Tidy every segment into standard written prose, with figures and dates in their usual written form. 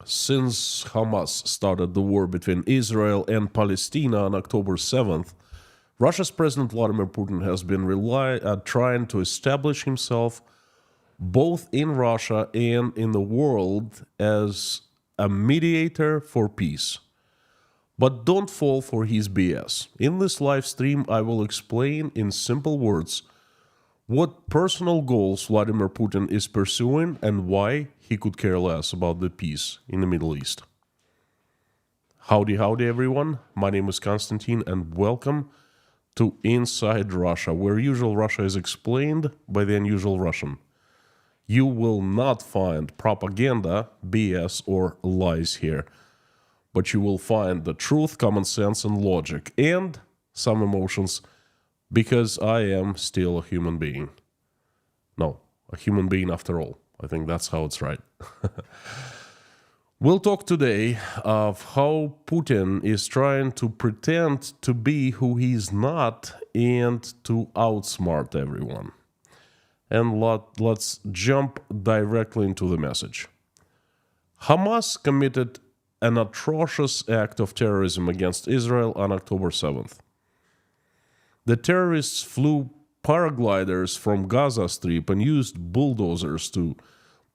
Since Hamas started the war between Israel and Palestine on October 7th, Russia's President Vladimir Putin has been trying to establish himself both in Russia and in the world as a mediator for peace. But don't fall for his BS. In this live stream, I will explain in simple words what personal goals Vladimir Putin is pursuing and why he could care less about the peace in the Middle East. Howdy, everyone. My name is Konstantin, and welcome to Inside Russia, where usual Russia is explained by the unusual Russian. You will not find propaganda, BS, or lies here, but you will find the truth, common sense, and logic, and some emotions, because I am still a human being. No, a human being after all. I think that's how it's right. We'll talk today of how Putin is trying to pretend to be who he's not and to outsmart everyone. And let's jump directly into the message. Hamas committed an atrocious act of terrorism against Israel on October 7th. The terrorists flew paragliders from Gaza Strip and used bulldozers to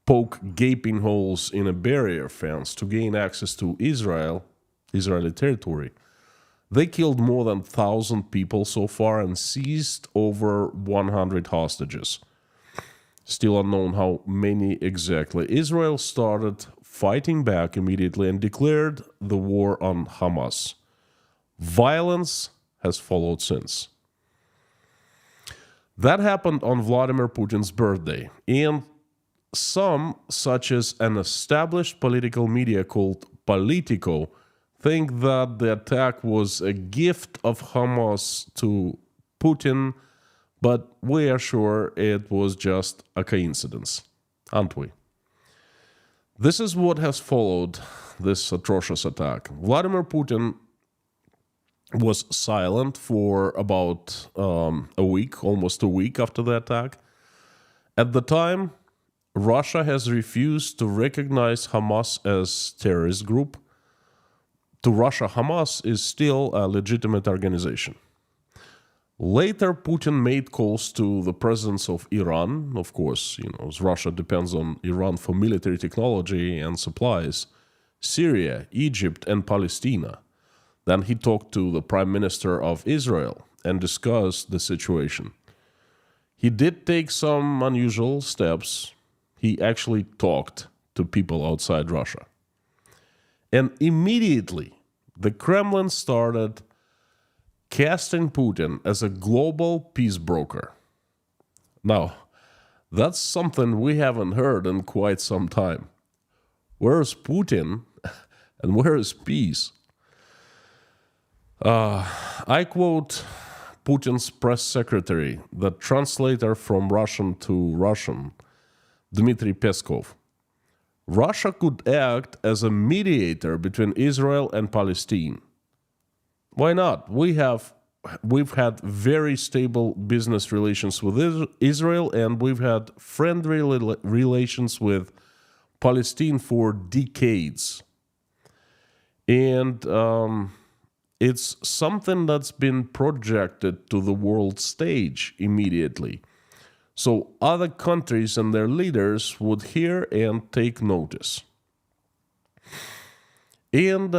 poke gaping holes in a barrier fence to gain access to Israeli territory. They killed more than 1,000 people so far and seized over 100 hostages. Still unknown how many exactly. Israel started fighting back immediately and declared the war on Hamas. Violence has followed since. That happened on Vladimir Putin's birthday, and some, such as an established political media called Politico, think that the attack was a gift of Hamas to Putin, but we are sure it was just a coincidence, aren't we? This is what has followed this atrocious attack. Vladimir Putin was silent for about a week, almost a week after the attack. At the time, Russia has refused to recognize Hamas as terrorist group. To Russia, Hamas is still a legitimate organization. Later, Putin made calls to the presidents of Iran. Of course, as Russia depends on Iran for military technology and supplies, Syria, Egypt, and Palestine. Then he talked to the Prime Minister of Israel and discussed the situation. He did take some unusual steps. He actually talked to people outside Russia. And immediately, the Kremlin started casting Putin as a global peace broker. Now, that's something we haven't heard in quite some time. Where's Putin and where is peace? I quote Putin's press secretary, the translator from Russian to Russian, Dmitry Peskov. Russia could act as a mediator between Israel and Palestine. Why not? We've had very stable business relations with Israel, and we've had friendly relations with Palestine for decades. And it's something that's been projected to the world stage immediately. So other countries and their leaders would hear and take notice. And,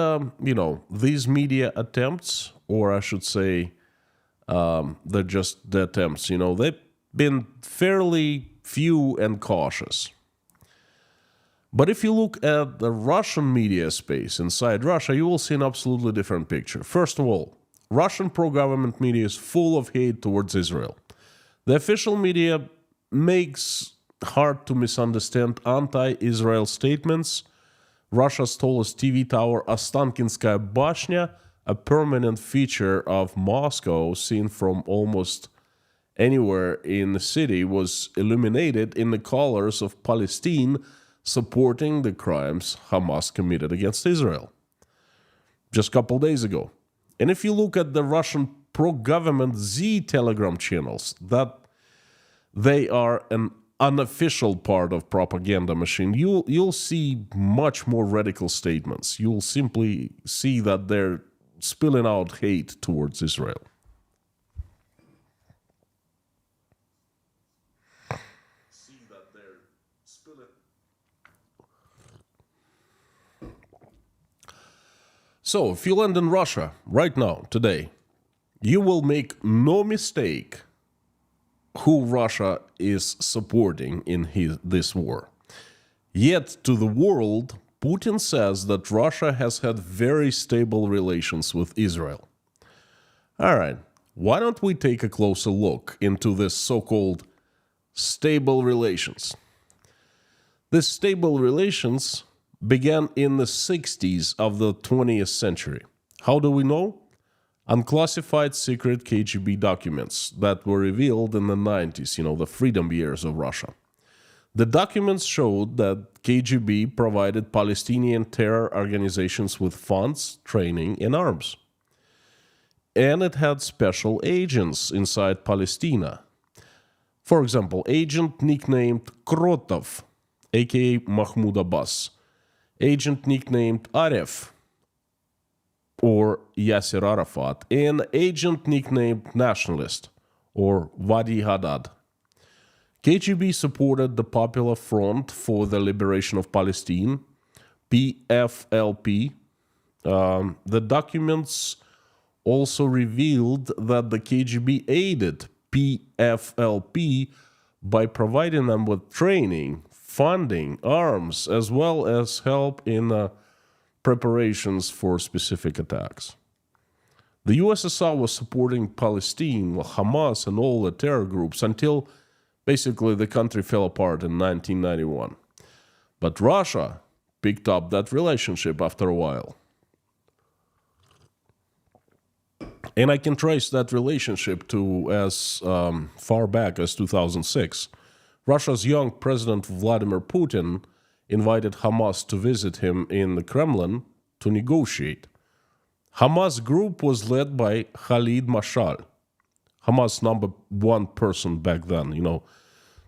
these media attempts, or I should say, they're just the attempts, they've been fairly few and cautious. But if you look at the Russian media space inside Russia, you will see an absolutely different picture. First of all, Russian pro-government media is full of hate towards Israel. The official media makes hard to misunderstand anti-Israel statements. Russia's tallest TV tower, Ostankinskaya Bashnya, a permanent feature of Moscow seen from almost anywhere in the city, was illuminated in the colors of Palestine, supporting the crimes Hamas committed against Israel just a couple days ago. And if you look at the Russian pro-government Z Telegram channels, that they are an unofficial part of propaganda machine, you'll see much more radical statements. You'll simply see that they're spilling out hate towards Israel. So, if you land in Russia right now, today, you will make no mistake who Russia is supporting in this war. Yet, to the world, Putin says that Russia has had very stable relations with Israel. All right, why don't we take a closer look into this so-called stable relations? These stable relations began in the 60s of the 20th century. How do we know? Unclassified secret KGB documents that were revealed in the 90s, the freedom years of Russia. The documents showed that KGB provided Palestinian terror organizations with funds, training, and arms. And it had special agents inside Palestine. For example, agent nicknamed Krotov, aka Mahmoud Abbas, agent nicknamed Aref, or Yasser Arafat, and agent nicknamed Nationalist, or Wadi Haddad. KGB supported the Popular Front for the Liberation of Palestine, PFLP. The documents also revealed that the KGB aided PFLP by providing them with training, funding, arms, as well as help in preparations for specific attacks. The USSR was supporting Palestine, Hamas, and all the terror groups until basically the country fell apart in 1991. But Russia picked up that relationship after a while. And I can trace that relationship to as far back as 2006. Russia's young President Vladimir Putin invited Hamas to visit him in the Kremlin to negotiate. Hamas group was led by Khalid Mashal, Hamas number one person back then,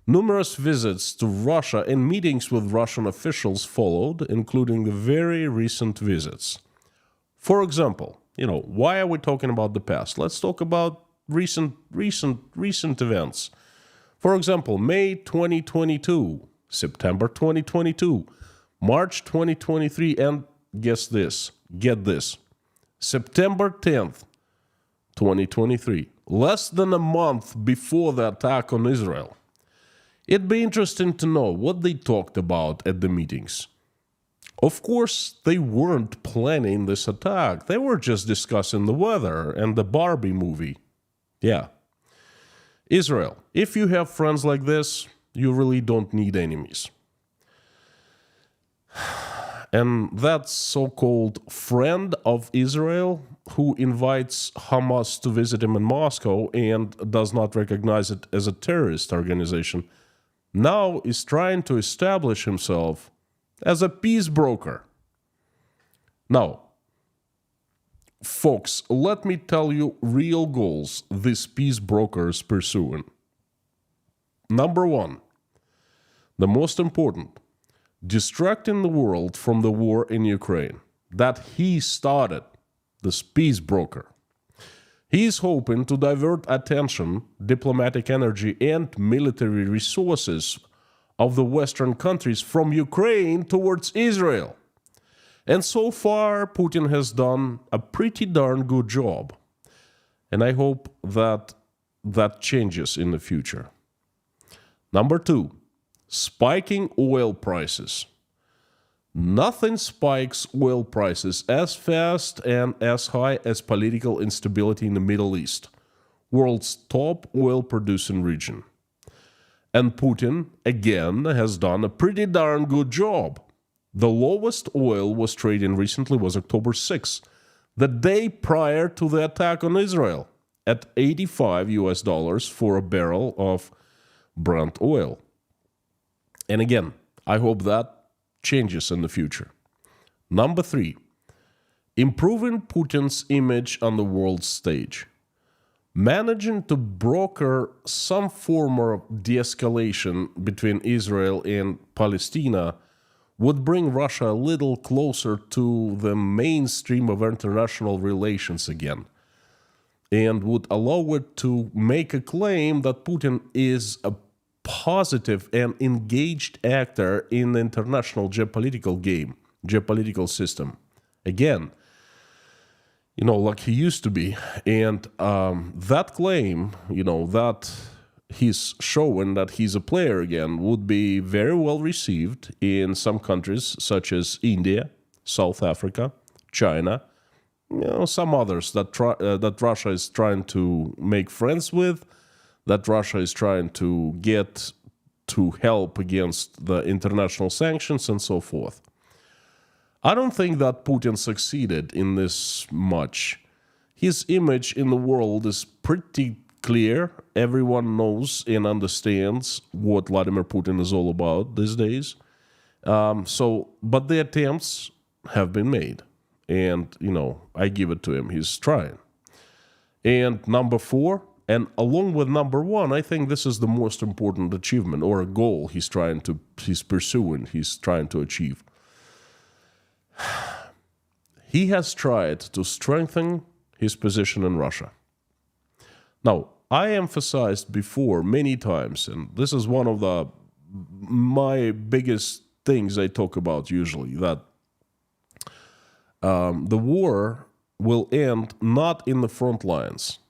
Numerous visits to Russia and meetings with Russian officials followed, including the very recent visits. For example, why are we talking about the past? Let's talk about recent events. For example, May 2022, September 2022, March 2023, and get this, September 10th, 2023, less than a month before the attack on Israel. It'd be interesting to know what they talked about at the meetings. Of course, they weren't planning this attack. They were just discussing the weather and the Barbie movie. Yeah. Israel, if you have friends like this, you really don't need enemies. And that so-called friend of Israel who invites Hamas to visit him in Moscow and does not recognize it as a terrorist organization now is trying to establish himself as a peace broker. Now, folks, let me tell you real goals this peace broker is pursuing. Number one, the most important, distracting the world from the war in Ukraine that he started, this peace broker. He is hoping to divert attention, diplomatic energy, and military resources of the Western countries from Ukraine towards Israel. And so far, Putin has done a pretty darn good job. And I hope that changes in the future. Number two, spiking oil prices. Nothing spikes oil prices as fast and as high as political instability in the Middle East, world's top oil-producing region. And Putin, again, has done a pretty darn good job. The lowest oil was trading recently was October 6th, the day prior to the attack on Israel, at $85 for a barrel of Brent oil. And again, I hope that changes in the future. Number three, improving Putin's image on the world stage. managing to broker some form of de-escalation between Israel and Palestine would bring Russia a little closer to the mainstream of international relations again, and would allow it to make a claim that Putin is a positive and engaged actor in the international geopolitical game, geopolitical system. Again, like he used to be. And that claim, that he's showing that he's a player again would be very well received in some countries such as India, South Africa, China, some others that Russia is trying to make friends with, that Russia is trying to get to help against the international sanctions and so forth. I don't think that Putin succeeded in this much. His image in the world is pretty clear. Everyone knows and understands what Vladimir Putin is all about these days. But the attempts have been made. And, I give it to him. He's trying. And number 4, and along with number 1, I think this is the most important achievement or a goal he's trying to achieve. He has tried to strengthen his position in Russia. Now, I emphasized before many times, and this is one of my biggest things I talk about usually, that the war will end not in the front lines.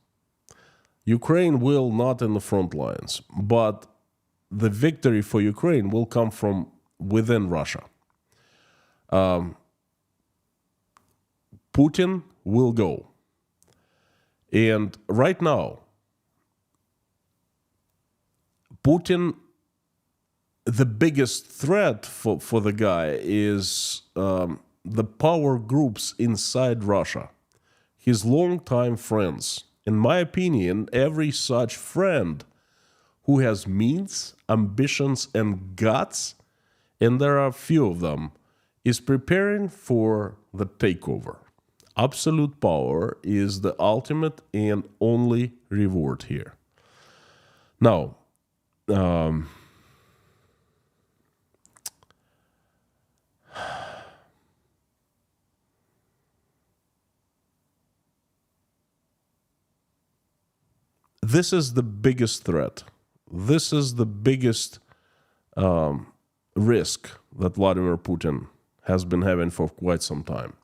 Ukraine will not in the front lines, but the victory for Ukraine will come from within Russia. Putin will go. And right now, Putin, the biggest threat for the guy is the power groups inside Russia, his longtime friends. In my opinion, every such friend who has means, ambitions, and guts, and there are a few of them, is preparing for the takeover. Absolute power is the ultimate and only reward here. Now, this is the biggest threat. This is the biggest risk that Vladimir Putin has been having for quite some time.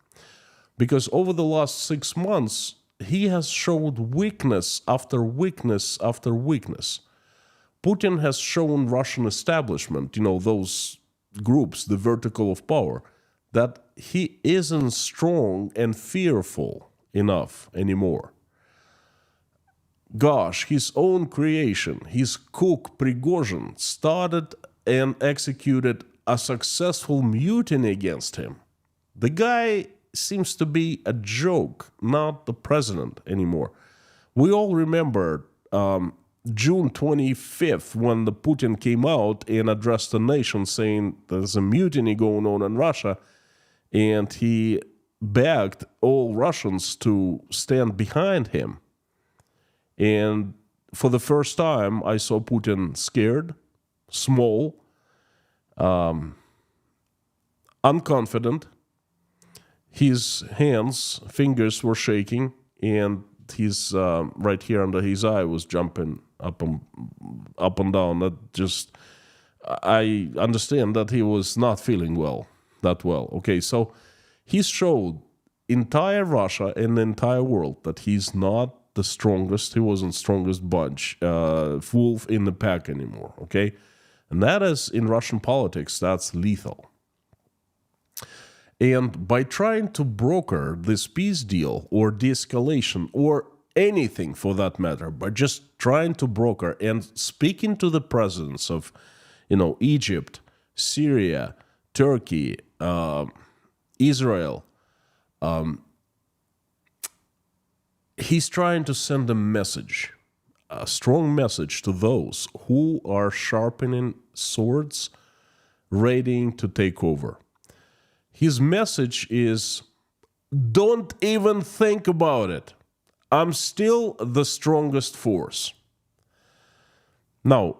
Because over the last 6 months, he has showed weakness after weakness after weakness. Putin has shown Russian establishment, those groups, the vertical of power, that he isn't strong and fearful enough anymore. Gosh, his own creation, his cook Prigozhin, started and executed a successful mutiny against him. The guy seems to be a joke, not the president anymore. We all remember June 25th when the Putin came out and addressed the nation saying there's a mutiny going on in Russia, and he begged all Russians to stand behind him. And for the first time, I saw Putin scared, small, unconfident. His fingers were shaking, and his right here under his eye was jumping up and down. I understand that he was not feeling that well. Okay, so he showed entire Russia and the entire world that he's not the strongest. He wasn't strongest bunch, wolf in the pack anymore. Okay, and that is in Russian politics. That's lethal. And by trying to broker this peace deal or de-escalation or anything for that matter, by just trying to broker and speaking to the presidents of, Egypt, Syria, Turkey, Israel, he's trying to send a message, a strong message to those who are sharpening swords, ready to take over. His message is, don't even think about it. I'm still the strongest force. Now,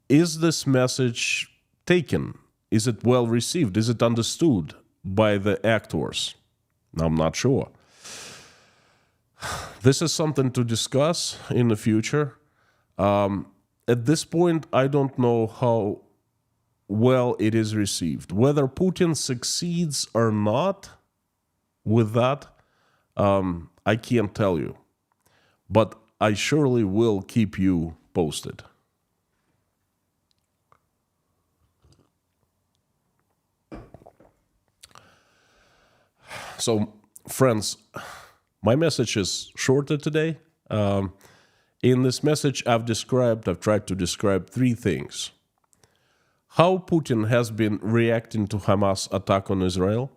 is this message taken? Is it well received? Is it understood by the actors? I'm not sure. This is something to discuss in the future. At this point, I don't know how well it is received. Whether Putin succeeds or not with that, I can't tell you. But I surely will keep you posted. So, friends, my message is shorter today. In this message, I've tried to describe three things. How Putin has been reacting to Hamas attack on Israel,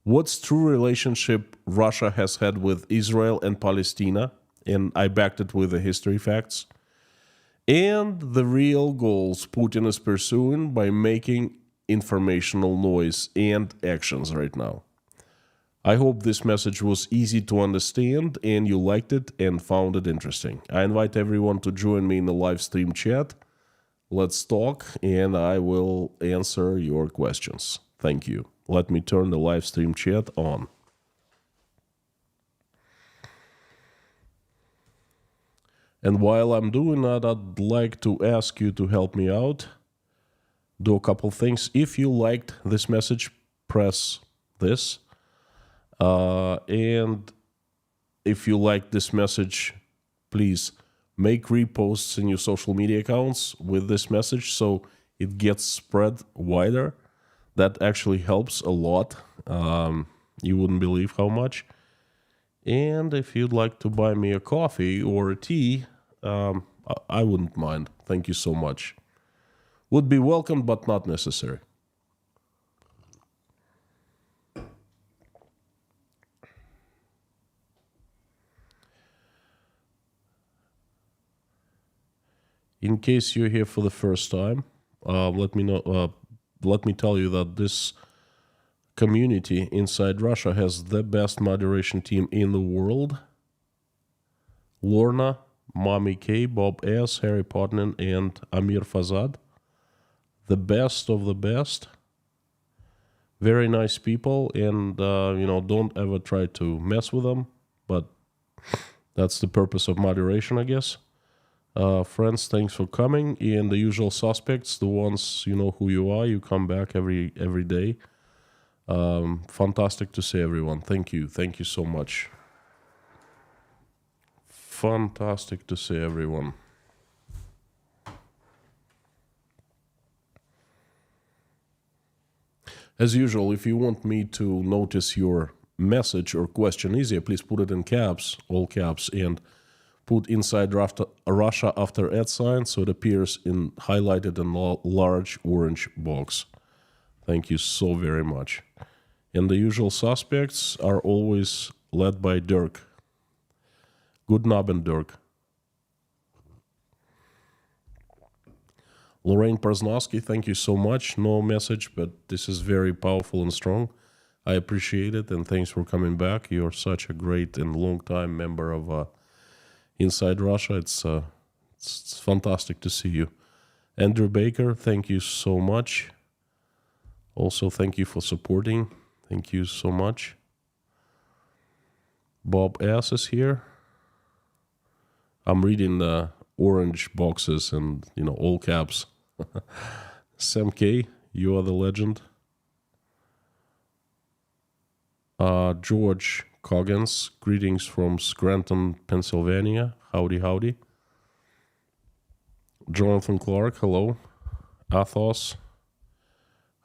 what's true relationship Russia has had with Israel and Palestine, and I backed it with the history facts, and the real goals Putin is pursuing by making informational noise and actions right now. I hope this message was easy to understand and you liked it and found it interesting. I invite everyone to join me in the live stream chat. Let's talk and I will answer your questions. Thank you. Let me turn the live stream chat on. And while I'm doing that, I'd like to ask you to help me out. Do a couple things. If you liked this message, press this. And if you like this message, please make reposts in your social media accounts with this message so it gets spread wider. That actually helps a lot. You wouldn't believe how much. And if you'd like to buy me a coffee or a tea, I wouldn't mind. Thank you so much. Would be welcome, but not necessary. In case you're here for the first time, let me tell you that this community inside Russia has the best moderation team in the world. Lorna, Mommy K, Bob S, Harry Potnin, and Amir Fazad. The best of the best. Very nice people, and don't ever try to mess with them, but that's the purpose of moderation, I guess. Friends, thanks for coming. And the usual suspects, the ones you know who you are, you come back every day. Fantastic to see everyone. Thank you so much. Fantastic to see everyone. As usual, if you want me to notice your message or question easier, please put it in caps, all caps, and put inside Russia after @ so it appears highlighted in large orange box. Thank you so very much. And the usual suspects are always led by Dirk. Good Abend, Dirk. Lorraine Prasnovsky, thank you so much. No message, but this is very powerful and strong. I appreciate it, and thanks for coming back. You're such a great and long-time member of Inside Russia. It's fantastic to see you. Andrew Baker, thank you so much. Also, thank you for supporting. Thank you so much. Bob S is here. I'm reading the orange boxes and, all caps. Sam K, you are the legend. George Coggins, greetings from Scranton, Pennsylvania. Howdy, howdy. Jonathan Clark, hello. Athos,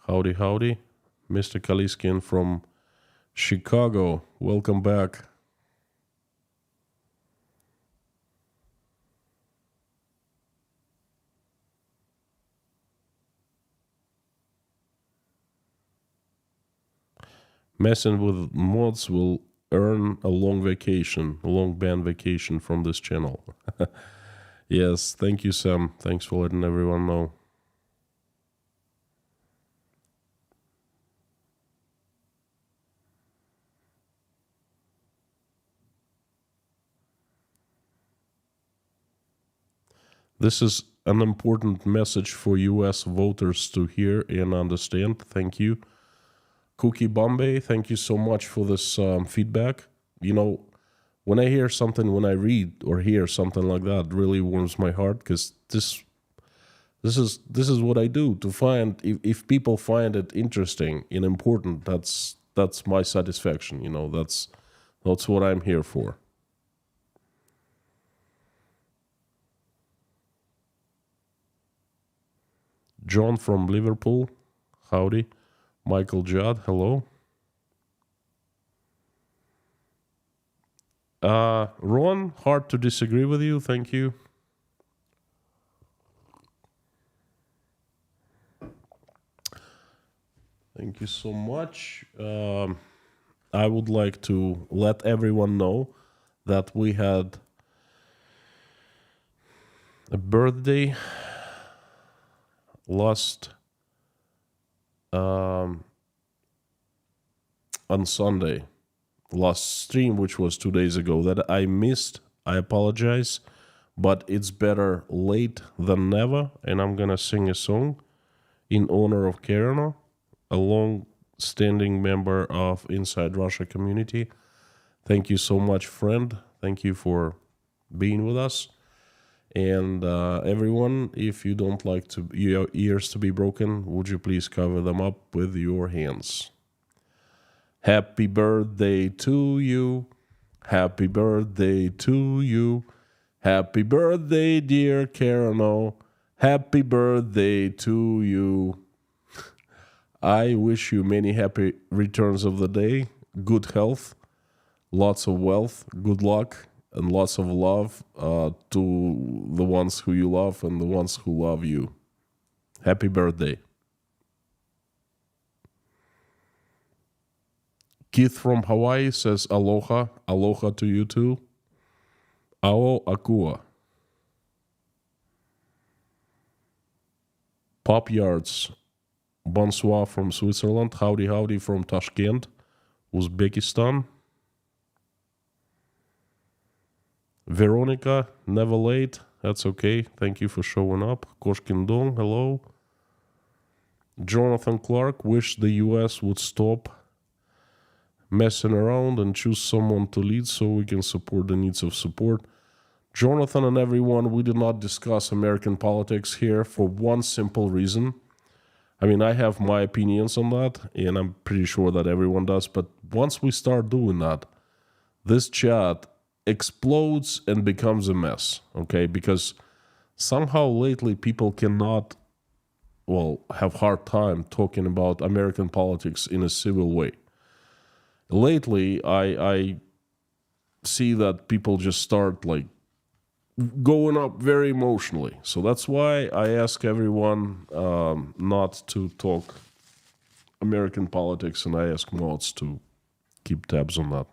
howdy, howdy. Mr. Kaliskin from Chicago, welcome back. Messing with mods will earn a long ban vacation from this channel. Yes, thank you, Sam. Thanks for letting everyone know. This is an important message for US voters to hear and understand. Thank you. Cookie Bombay, thank you so much for this feedback. You know, when I hear something, when I read or hear something like that, it really warms my heart, because this is what I do to find, if people find it interesting and important, that's my satisfaction. You know, that's what I'm here for. John from Liverpool, howdy. Michael Judd, hello. Ron, hard to disagree with you. Thank you. Thank you so much. I would like to let everyone know that we had a birthday last on Sunday. Last stream, which was 2 days ago, that I missed. I apologize, but it's better late than never, and I'm gonna sing a song in honor of Kerana, a long-standing member of Inside Russia community. Thank you so much, friend. Thank you for being with us. And everyone, if you don't like your ears to be broken, would you please cover them up with your hands? Happy birthday to you. Happy birthday to you. Happy birthday, dear Carano. Happy birthday to you. I wish you many happy returns of the day, good health, lots of wealth, good luck, and lots of love to the ones who you love and the ones who love you. Happy birthday. Keith from Hawaii says aloha. Aloha to you too. Ao akua. Pop Yards. Bonsoir from Switzerland. Howdy, howdy from Tashkent, Uzbekistan. Veronica, never late. That's okay. Thank you for showing up. Koshkin Dong, hello. Jonathan Clark, wish the US would stop messing around and choose someone to lead so we can support the needs of support. Jonathan and everyone, we did not discuss American politics here for one simple reason. I mean, I have my opinions on that, and I'm pretty sure that everyone does, but once we start doing that, this chat explodes and becomes a mess, okay? Because somehow lately people cannot, have hard time talking about American politics in a civil way. Lately, I see that people just start like going up very emotionally. So that's why I ask everyone not to talk American politics, and I ask mods to keep tabs on that.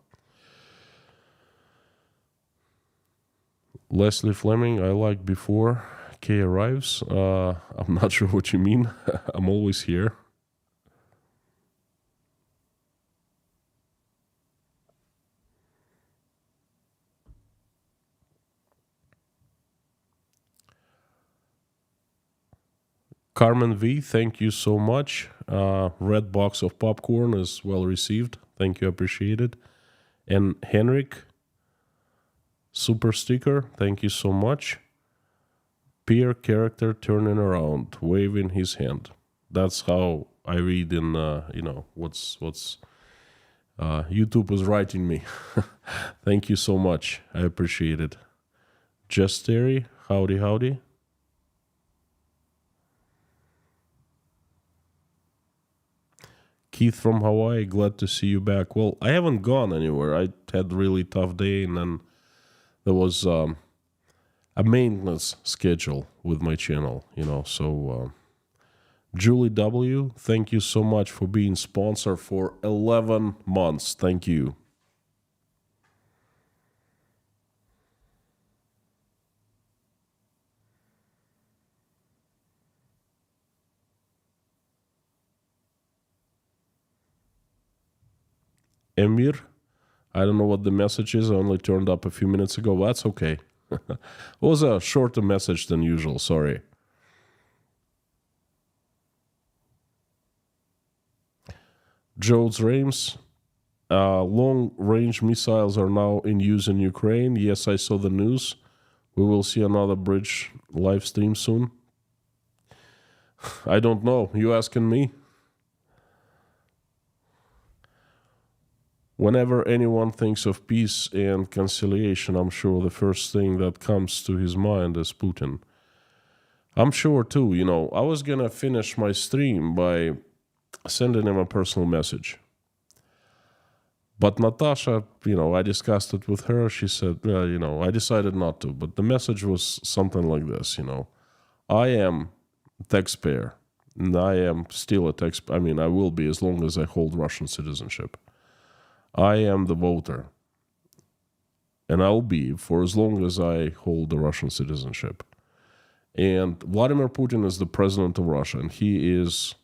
Leslie Fleming, I like before Kay arrives. I'm not sure what you mean. I'm always here. Carmen V, thank you so much. Red box of popcorn is well received. Thank you, appreciate it. And Henrik, super sticker, thank you so much. Peer character turning around, waving his hand. That's how I read in, what's YouTube was writing me. Thank you so much. I appreciate it. Justeri, howdy, howdy. Keith from Hawaii, glad to see you back. Well, I haven't gone anywhere. I had a really tough day, and then there was a maintenance schedule with my channel, so Julie W., thank you so much for being sponsor for 11 months. Thank you. Emir, I don't know what the message is. I only turned up a few minutes ago. That's okay. It was a shorter message than usual, sorry. Joe's Reims. Long-range missiles are now in use in Ukraine. Yes, I saw the news. We will see another bridge live stream soon. I don't know. You asking me? Whenever anyone thinks of peace and conciliation, I'm sure the first thing that comes to his mind is Putin. I'm sure too, you know, I was gonna finish my stream by sending him a personal message. But Natasha, you know, I discussed it with her. She said, you know, I decided not to. But the message was something like this, you know. I am a taxpayer, and I am still a taxpayer. I mean, I will be as long as I hold Russian citizenship. I am the voter, and I'll be for as long as I hold the Russian citizenship. And Vladimir Putin is the president of Russia, and he is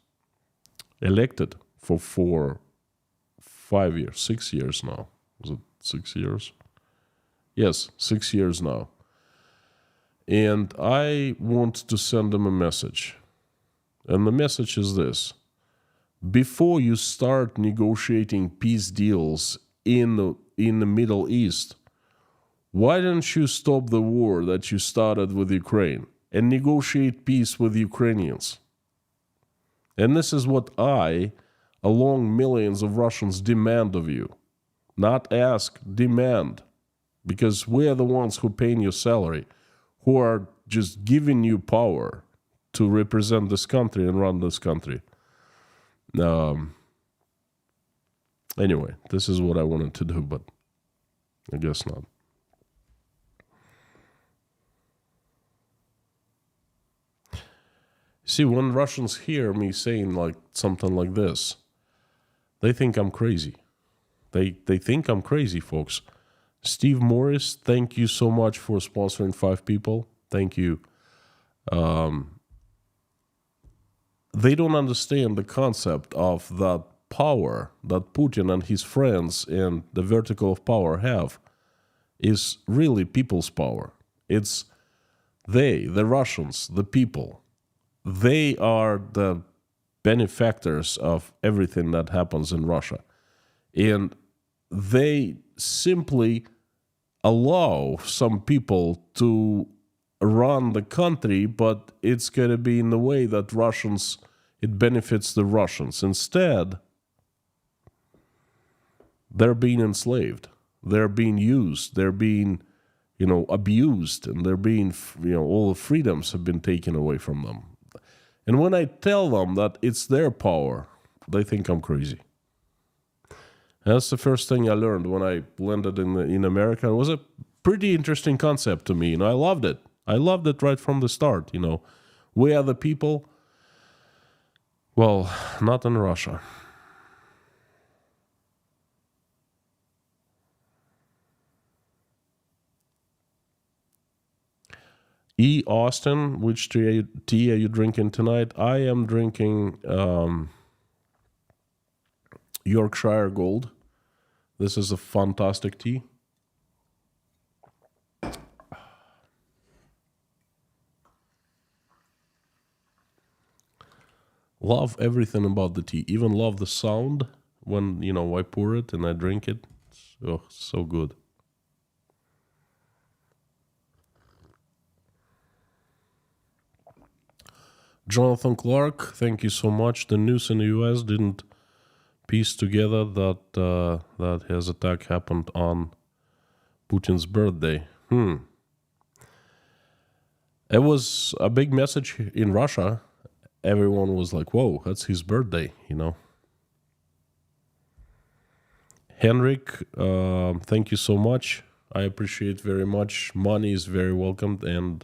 elected for 5 years, 6 years now. Was it 6 years? Yes, 6 years now. And I want to send him a message. And the message is this. Before you start negotiating peace deals in the Middle East, why don't you stop the war that you started with Ukraine and negotiate peace with Ukrainians? And this is what I, along millions of Russians, demand of you. Not ask, demand. Because we are the ones who pay your salary, who are just giving you power to represent this country and run this country. Anyway, this is what I wanted to do, but I guess not. See, when Russians hear me saying like something like this, they think I'm crazy. They think I'm crazy, folks. Steve Morris, thank you so much for sponsoring 5 people. Thank you. They don't understand the concept of that power that Putin and his friends and the vertical of power have is really people's power. It's they, the Russians, the people. They are the benefactors of everything that happens in Russia. And they simply allow some people to run the country, but it's going to be in the way that it benefits the Russians. Instead, they're being enslaved. They're being used. They're being, abused, and they're being, all the freedoms have been taken away from them. And when I tell them that it's their power, they think I'm crazy. That's the first thing I learned when I landed in America. It was a pretty interesting concept to me, and I loved it. I loved it right from the start, We are the people. Well, not in Russia. E. Austin, which tea are you drinking tonight? I am drinking Yorkshire Gold. This is a fantastic tea. Love everything about the tea. Even love the sound when, I pour it and I drink it. Oh, so good. Jonathan Clark, thank you so much. The news in the US didn't piece together that his attack happened on Putin's birthday. It was a big message in Russia. Everyone was like, whoa, that's his birthday, Henrik, thank you so much. I appreciate very much. Money is very welcomed, and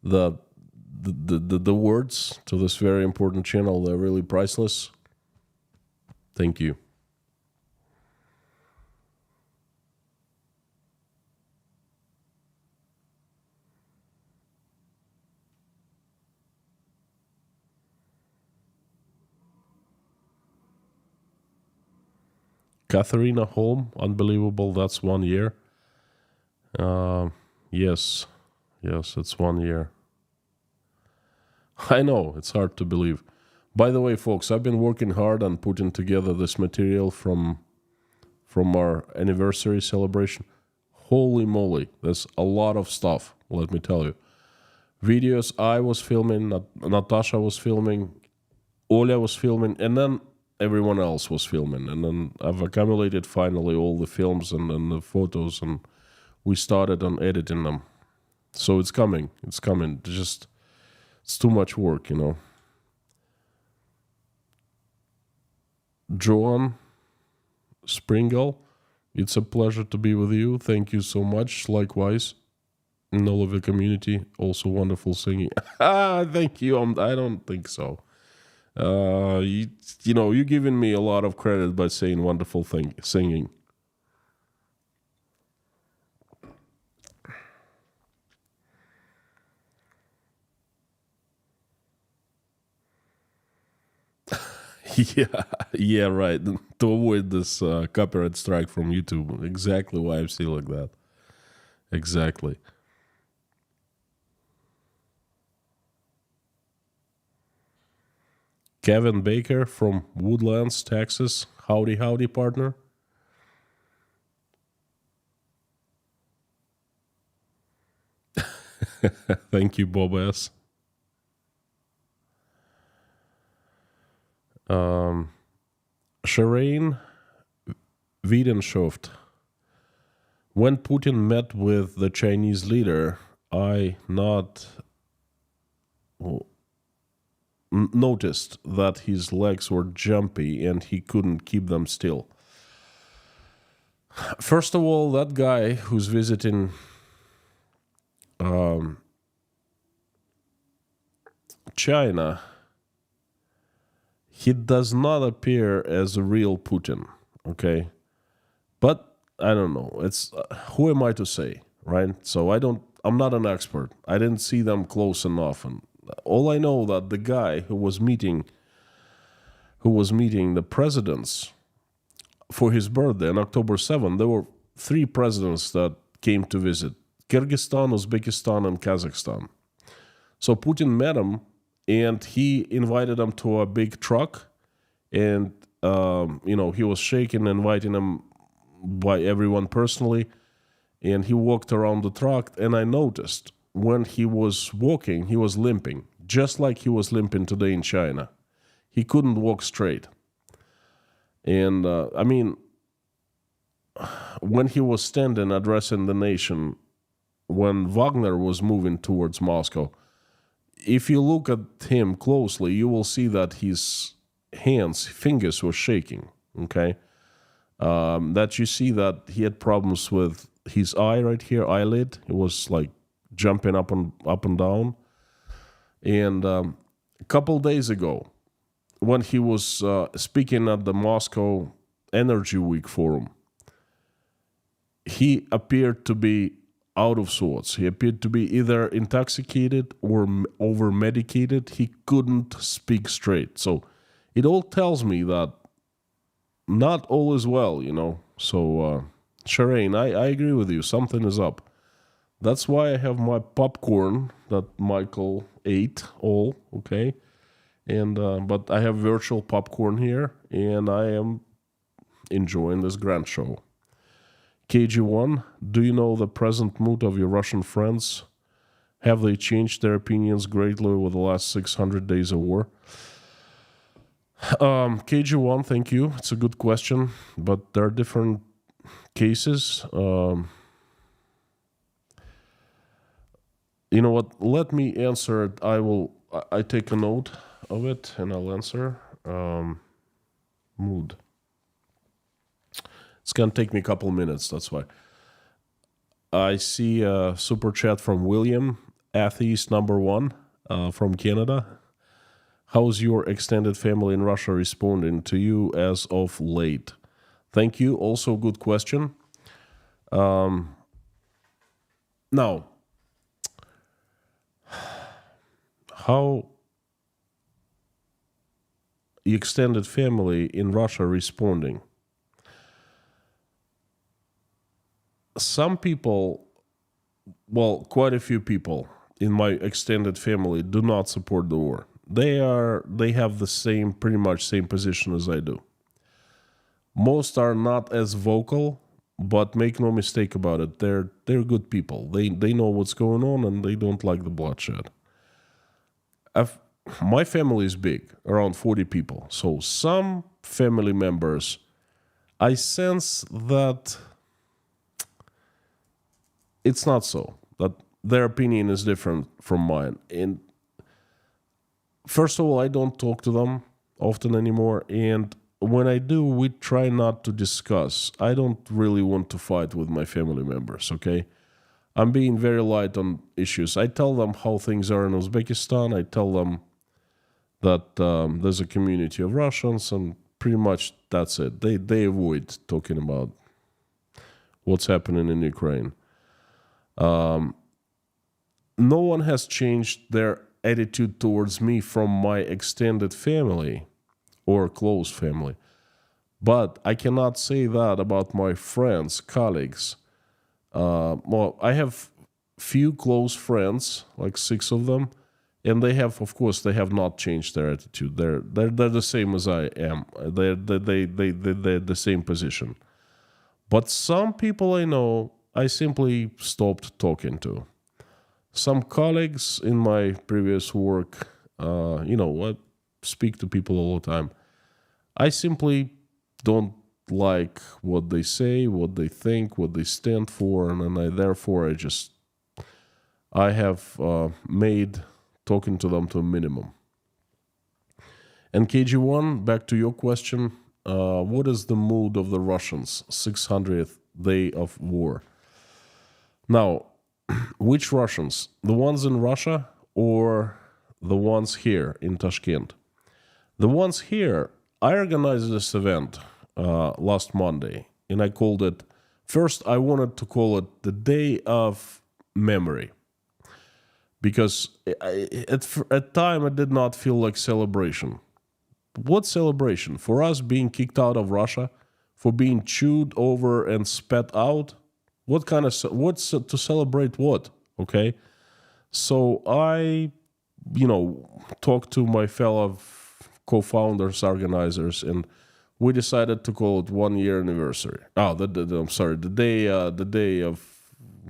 the words to this very important channel, they're really priceless. Thank you. Katharina Holm, unbelievable, that's 1 year. Yes, it's 1 year. I know, it's hard to believe. By the way, folks, I've been working hard on putting together this material from our anniversary celebration. Holy moly, there's a lot of stuff, let me tell you. Videos I was filming, Natasha was filming, Oля was filming, and then everyone else was filming. And then I've accumulated finally all the films and the photos, and we started on editing them. So it's coming. It's too much work, Joan Springle, it's a pleasure to be with you. Thank you so much. Likewise. And all of the community, also wonderful singing. Thank you. I don't think so. You're giving me a lot of credit by saying wonderful singing. Yeah, right. To avoid this copyright strike from YouTube. Exactly why I'm still like that. Exactly. Kevin Baker from Woodlands, Texas. Howdy, partner. Thank you, Bob S. Shireen Wiedenshoft. When Putin met with the Chinese leader, I noticed that his legs were jumpy and he couldn't keep them still. First of all, that guy who's visiting China, he does not appear as a real Putin, okay? But I don't know. It's who am I to say, right? So I'm not an expert. I didn't see them close enough, and all I know that the guy who was meeting the presidents for his birthday on October 7th, there were 3 presidents that came to visit: Kyrgyzstan, Uzbekistan, and Kazakhstan. So Putin met him, and he invited him to a big truck, and he was shaking, inviting him by everyone personally, and he walked around the truck, and I noticed when he was walking, he was limping, just like he was limping today in China. He couldn't walk straight. And when he was standing addressing the nation, when Wagner was moving towards Moscow, if you look at him closely, you will see that his fingers were shaking, okay? That you see that he had problems with his eye right here, eyelid. It was like jumping up and down. And a couple days ago, when he was speaking at the Moscow Energy Week Forum, he appeared to be out of sorts. He appeared to be either intoxicated or over-medicated. He couldn't speak straight. So it all tells me that not all is well, So, Shireen, I agree with you. Something is up. That's why I have my popcorn that Michael ate all, okay? And but I have virtual popcorn here, and I am enjoying this grand show. KG1, do you know the present mood of your Russian friends? Have they changed their opinions greatly over the last 600 days of war? KG1, thank you. It's a good question, but there are different cases. You know what? Let me answer it. I take a note of it and I'll answer. Mood. It's going to take me a couple minutes, that's why. I see a super chat from William, atheist number 1 from Canada. How's your extended family in Russia responding to you as of late? Thank you. Also, good question. Now, how the extended family in Russia responding? Some people well, quite a few people in my extended family do not support the war. They have the same, pretty much same position as I do. Most are not as vocal, but make no mistake about it, they're good people. They know what's going on and they don't like the bloodshed. My family is big, around 40 people. So some family members, I sense that it's not so, that their opinion is different from mine. And first of all, I don't talk to them often anymore. And when I do, we try not to discuss. I don't really want to fight with my family members, okay? I'm being very light on issues. I tell them how things are in Uzbekistan. I tell them that there's a community of Russians, and pretty much that's it. They avoid talking about what's happening in Ukraine. No one has changed their attitude towards me from my extended family or close family. But I cannot say that about my friends, colleagues. Well, I have few close friends, like 6 of them, and they have, of course, they have not changed their attitude. They're the same as I am. They're the same position. But some people I know, I simply stopped talking to. Some colleagues in my previous work, I speak to people all the time. I simply don't like what they say, what they think, what they stand for, and I have made talking to them to a minimum. And KG1, back to your question, what is the mood of the Russians, 600th day of war? Now, which Russians? The ones in Russia or the ones here in Tashkent? The ones here, I organized this event last Monday, and I called it, first I wanted to call it the Day of Memory, because at time it did not feel like celebration. What celebration? For us being kicked out of Russia, for being chewed over and spat out? What's to celebrate what? Okay? So I, talked to my fellow co-founders, organizers, and we decided to call it 1 year anniversary. The day of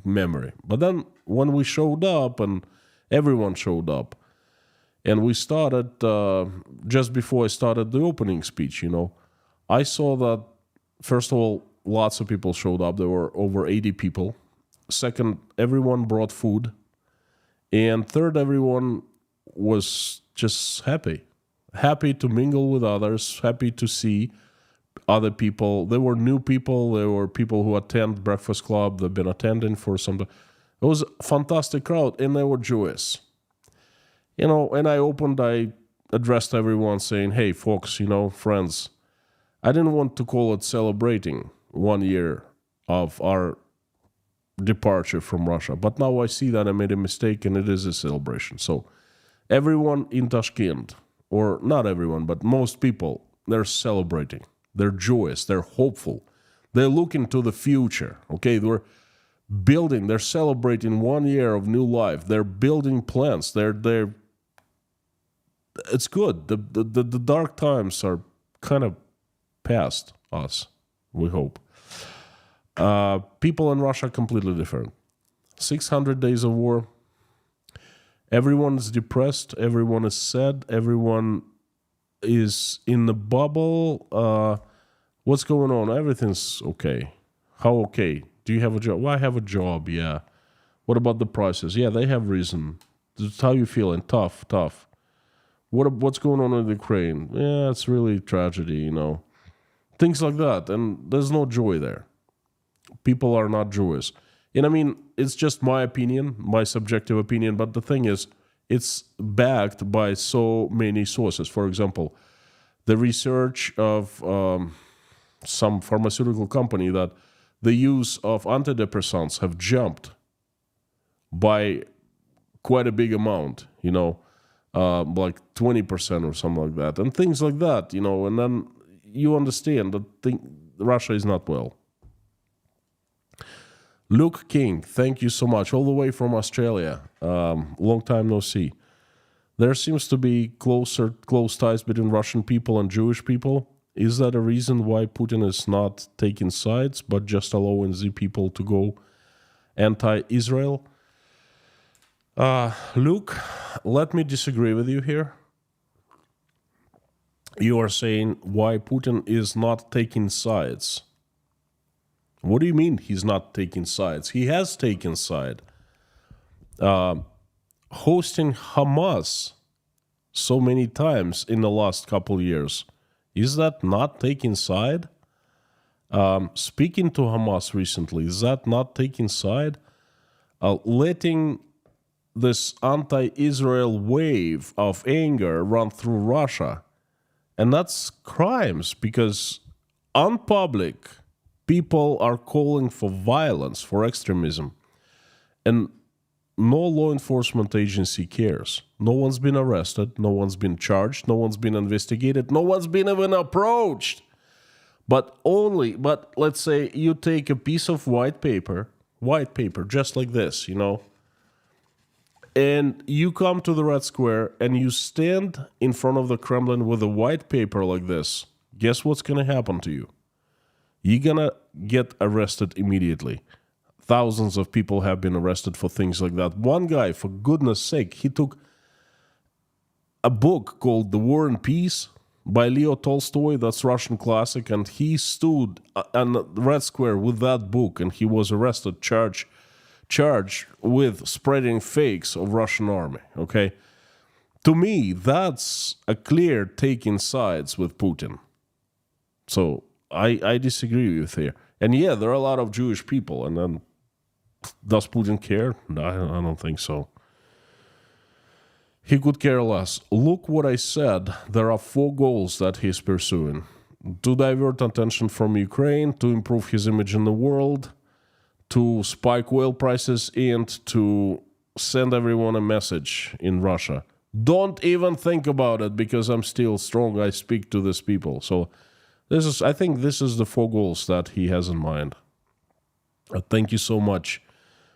memory. But then when we showed up, and everyone showed up, and we started, just before I started the opening speech, I saw that, first of all, lots of people showed up. There were over 80 people. Second, everyone brought food. And third, everyone was just happy to mingle with others, happy to see other people. There were new people. There were people who attend Breakfast Club. They've been attending for some time. It was a fantastic crowd, and they were joyous. And I addressed everyone saying, hey, folks, friends, I didn't want to call it celebrating 1 year of our departure from Russia. But now I see that I made a mistake, and it is a celebration. So everyone in Tashkent, or not everyone, but most people, they're celebrating. They're joyous. They're hopeful. They're looking to the future. Okay, they're celebrating 1 year of new life. They're building plans. It's good. The dark times are kind of past us, we hope. People in Russia completely different. 600 days of war. Everyone is depressed. Everyone is sad. Everyone is in the bubble. What's going on? Everything's okay. How okay? Do you have a job? Well, I have a job, yeah. What about the prices? Yeah, they have reason. That's how you feeling? Tough. What's going on in Ukraine? Yeah, it's really tragedy, Things like that. And there's no joy there. People are not joyous. And it's just my opinion, my subjective opinion, but the thing is, it's backed by so many sources. For example, the research of some pharmaceutical company that the use of antidepressants have jumped by quite a big amount, like 20% or something like that, and things like that, and then you understand that Russia is not well. Luke King, thank you so much. All the way from Australia. Long time no see. There seems to be close ties between Russian people and Jewish people. Is that a reason why Putin is not taking sides, but just allowing the people to go anti-Israel? Luke, let me disagree with you here. You are saying why Putin is not taking sides. What do you mean he's not taking sides? He has taken side. Hosting Hamas so many times in the last couple years, is that not taking side? Speaking to Hamas recently, is that not taking side? Letting this anti-Israel wave of anger run through Russia. And that's crimes, because on public, people are calling for violence, for extremism. And no law enforcement agency cares. No one's been arrested, no one's been charged, no one's been investigated, no one's been even approached. But let's say you take a piece of white paper, just like this, and you come to the Red Square and you stand in front of the Kremlin with a white paper like this. Guess what's going to happen to you? You're going to get arrested immediately. Thousands of people have been arrested for things like that. One guy, for goodness sake, he took a book called The War and Peace by Leo Tolstoy, that's Russian classic, and he stood on the Red Square with that book, and he was arrested, charged with spreading fakes of Russian army, okay? To me, that's a clear taking sides with Putin. So I disagree with here. And yeah, there are a lot of Jewish people, and then does Putin care? No, I don't think so. He could care less. Look what I said. There are 4 goals that he's pursuing. To divert attention from Ukraine, to improve his image in the world, to spike oil prices, and to send everyone a message in Russia. Don't even think about it, because I'm still strong. I speak to these people. So I think this is the 4 goals that he has in mind. Thank you so much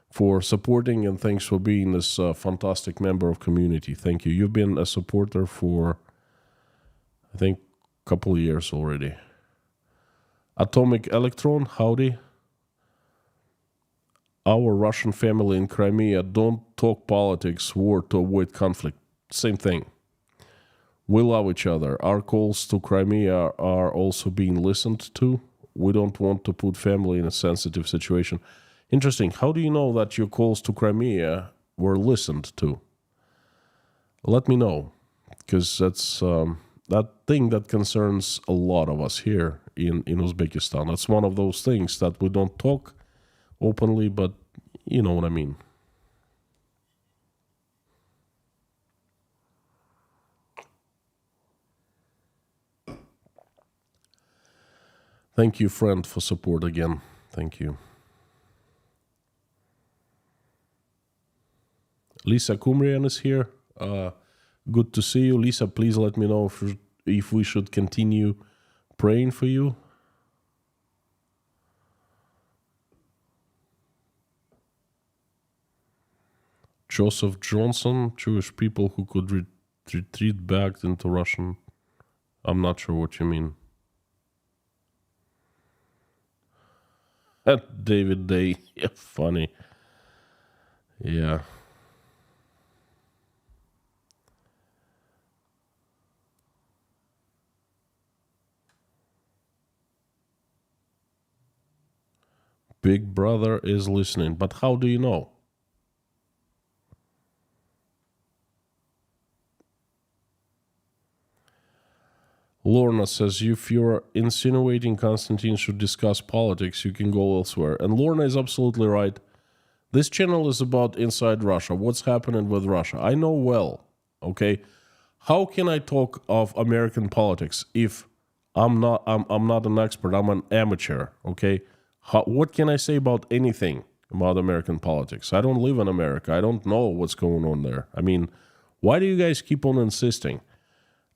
for supporting, and thanks for being this fantastic member of community. Thank you. You've been a supporter for, I think, a couple of years already. Atomic Electron, howdy. Our Russian family in Crimea don't talk politics, war to avoid conflict. Same thing. We love each other. Our calls to Crimea are also being listened to. We don't want to put family in a sensitive situation. Interesting. How do you know that your calls to Crimea were listened to? Let me know, because that's that thing that concerns a lot of us here in Uzbekistan. That's one of those things that we don't talk openly, but you know what I mean. Thank you, friend, for support again. Thank you. Lisa Kumrian is here. Good to see you. Lisa, please let me know if we should continue praying for you. Joseph Johnson, Jewish people who could retreat back into Russian. I'm not sure what you mean. David Day, yeah, funny. Yeah. Big Brother is listening, but how do you know? Lorna says, if you're insinuating Constantine should discuss politics, you can go elsewhere. And Lorna is absolutely right. This channel is about inside Russia, what's happening with Russia. I know well, okay? How can I talk of American politics if I'm not an expert, I'm an amateur, okay? What can I say about anything about American politics? I don't live in America. I don't know what's going on there. I mean, why do you guys keep on insisting?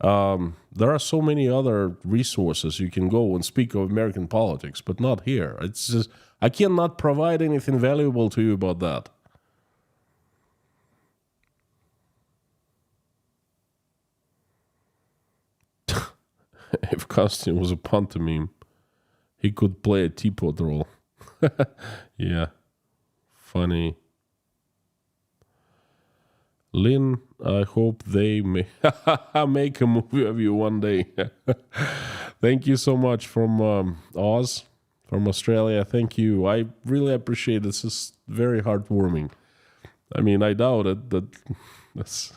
There are so many other resources you can go and speak of American politics, but not here. It's just I cannot provide anything valuable to you about that. If costume was a pantomime, he could play a teapot role. Yeah, funny. Lynn, I hope they make a movie of you one day. Thank you so much from Oz, from Australia. Thank you. I really appreciate this. This is very heartwarming. I mean, I doubt it. That's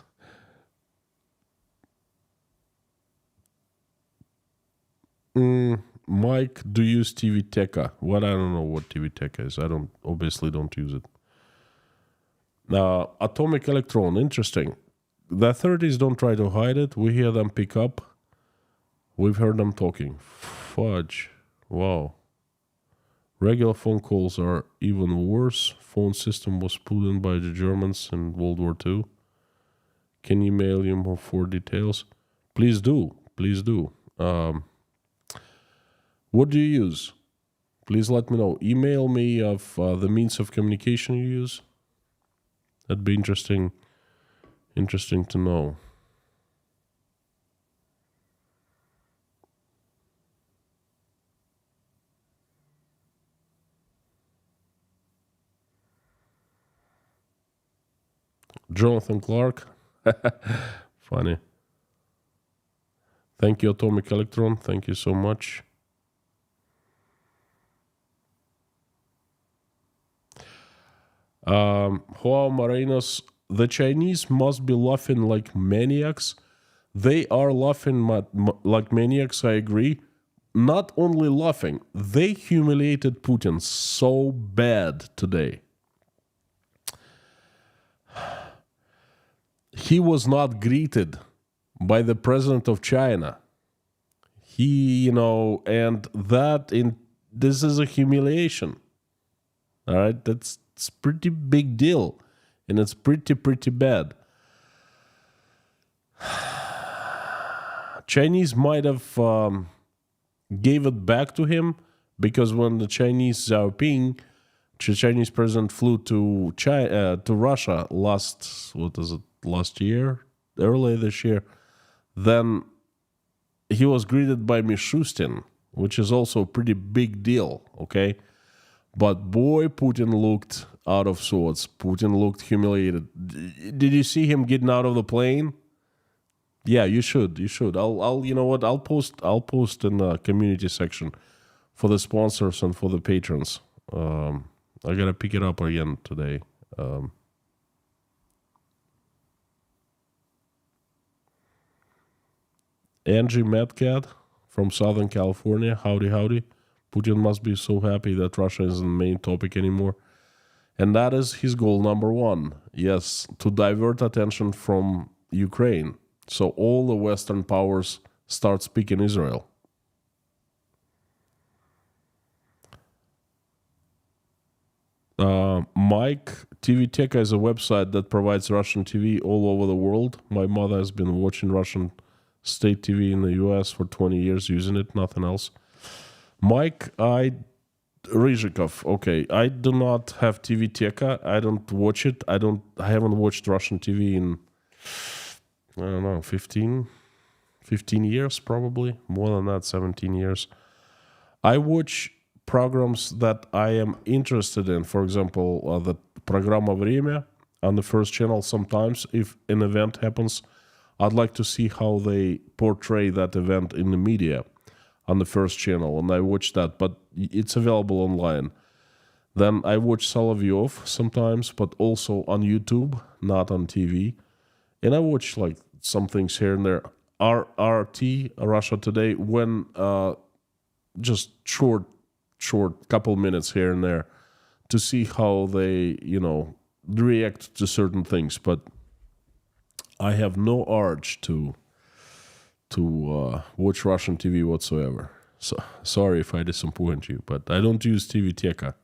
Mike, do you use TV Teka? What I don't know what TV Teka is. I obviously don't use it. Atomic Electron, interesting. The authorities don't try to hide it. We hear them pick up. We've heard them talking. Fudge. Wow. Regular phone calls are even worse. Phone system was put in by the Germans in World War II. Can you mail you more details? Please do. Please do. What do you use? Please let me know. Email me of the means of communication you use. That'd be interesting to know. Jonathan Clark. Funny. Thank you, Atomic Electron. Thank you so much. Joao Morenos, the Chinese must be laughing like maniacs. They are laughing like maniacs, I agree. Not only laughing, they humiliated Putin so bad today. He was not greeted by the president of China. This is a humiliation. All right, it's pretty big deal, and it's pretty bad. Chinese might have gave it back to him because when the Chinese president flew to Russia last year, earlier this year, then he was greeted by Mishustin, which is also a pretty big deal, okay? But boy, Putin looked out of sorts. Putin looked humiliated. Did you see him getting out of the plane? Yeah, you should. I'll you know what? I'll post in the community section for the sponsors and for the patrons. I gotta pick it up again today. Angie Metcat from Southern California. Howdy. Putin must be so happy that Russia isn't the main topic anymore. And that is his goal number one. Yes, to divert attention from Ukraine. So all the Western powers start speaking Israel. Mike, TV Teka is a website that provides Russian TV all over the world. My mother has been watching Russian state TV in the US for 20 years, using it, nothing else. Mike, Rizhikov, okay, I do not have TV Teka. I don't watch it. I haven't watched Russian TV in, I don't know, 15 years probably. More than that, 17 years. I watch programs that I am interested in. For example, the Программа Время on the first channel. Sometimes if an event happens, I'd like to see how they portray that event in the media on the first channel, and I watch that, but it's available online. Then I watch Solovyov sometimes, but also on YouTube, not on TV. And I watch like some things here and there. RT, Russia Today, when just short couple minutes here and there to see how they, react to certain things. But I have no urge to watch Russian TV whatsoever. So sorry if I disappoint you, but I don't use TV Teka.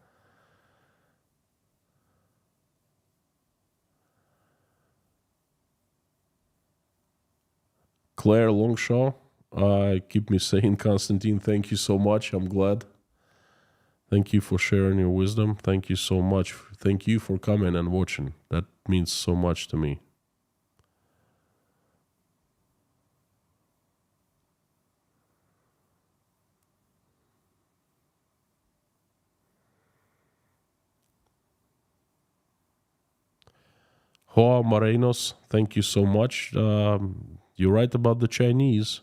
Claire Longshaw, keep me sane, Constantine. Thank you so much. I'm glad. Thank you for sharing your wisdom. Thank you so much. Thank you for coming and watching. That means so much to me. Hoa Morenos, thank you so much. You're right about the Chinese.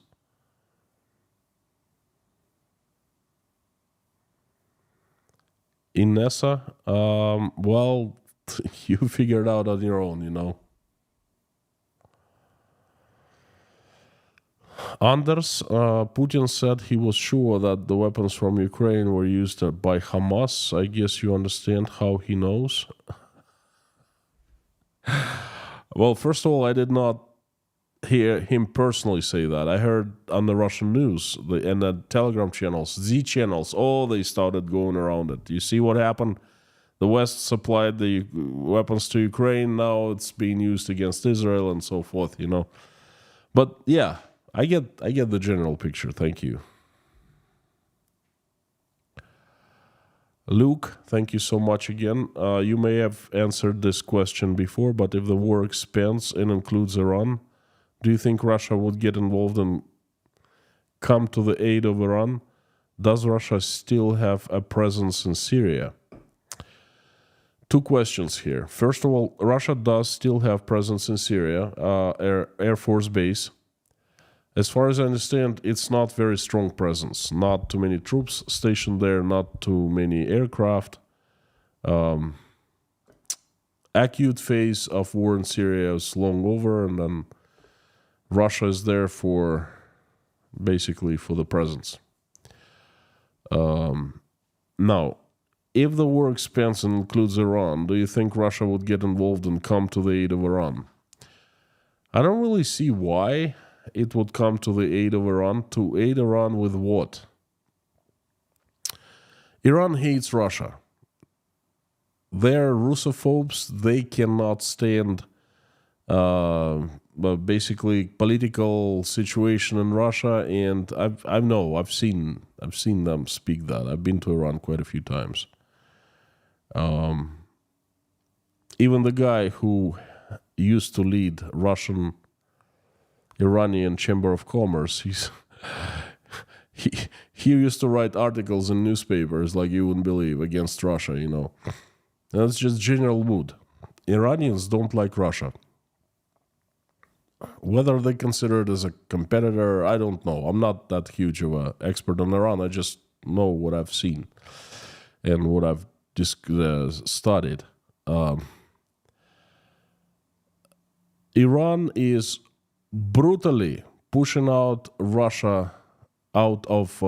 Inessa, well, you figured out on your own, you know. Anders, Putin said he was sure that the weapons from Ukraine were used by Hamas. I guess you understand how he knows. Well, first of all, I did not hear him personally say that. I heard on the Russian news and the Telegram channels, Z channels, they started going around it. You see what happened? The West supplied the weapons to Ukraine. Now it's being used against Israel and so forth, you know. But yeah, I get the general picture. Thank you. Luke, thank you so much again. You may have answered this question before, but if the war expands and includes Iran, do you think Russia would get involved and come to the aid of Iran? Does Russia still have a presence in Syria? Two questions here. First of all, Russia does still have presence in Syria, Air Force base. As far as I understand, it's not very strong presence. Not too many troops stationed there, not too many aircraft. Acute phase of war in Syria is long over, and then Russia is there for basically for the presence. Now, if the war expands and includes Iran, do you think Russia would get involved and come to the aid of Iran? I don't really see why it would come to the aid of Iran. To aid Iran with what? Iran hates Russia. They're Russophobes. They cannot stand basically political situation in Russia, and I've seen them speak that. I've been to Iran quite a few times. Even the guy who used to lead Iranian Chamber of Commerce, he used to write articles in newspapers like you wouldn't believe against Russia, you know. That's just general mood. Iranians don't like Russia. Whether they consider it as a competitor, I don't know. I'm not that huge of an expert on Iran. I just know what I've seen and what I've studied. Iran is brutally pushing out Russia out of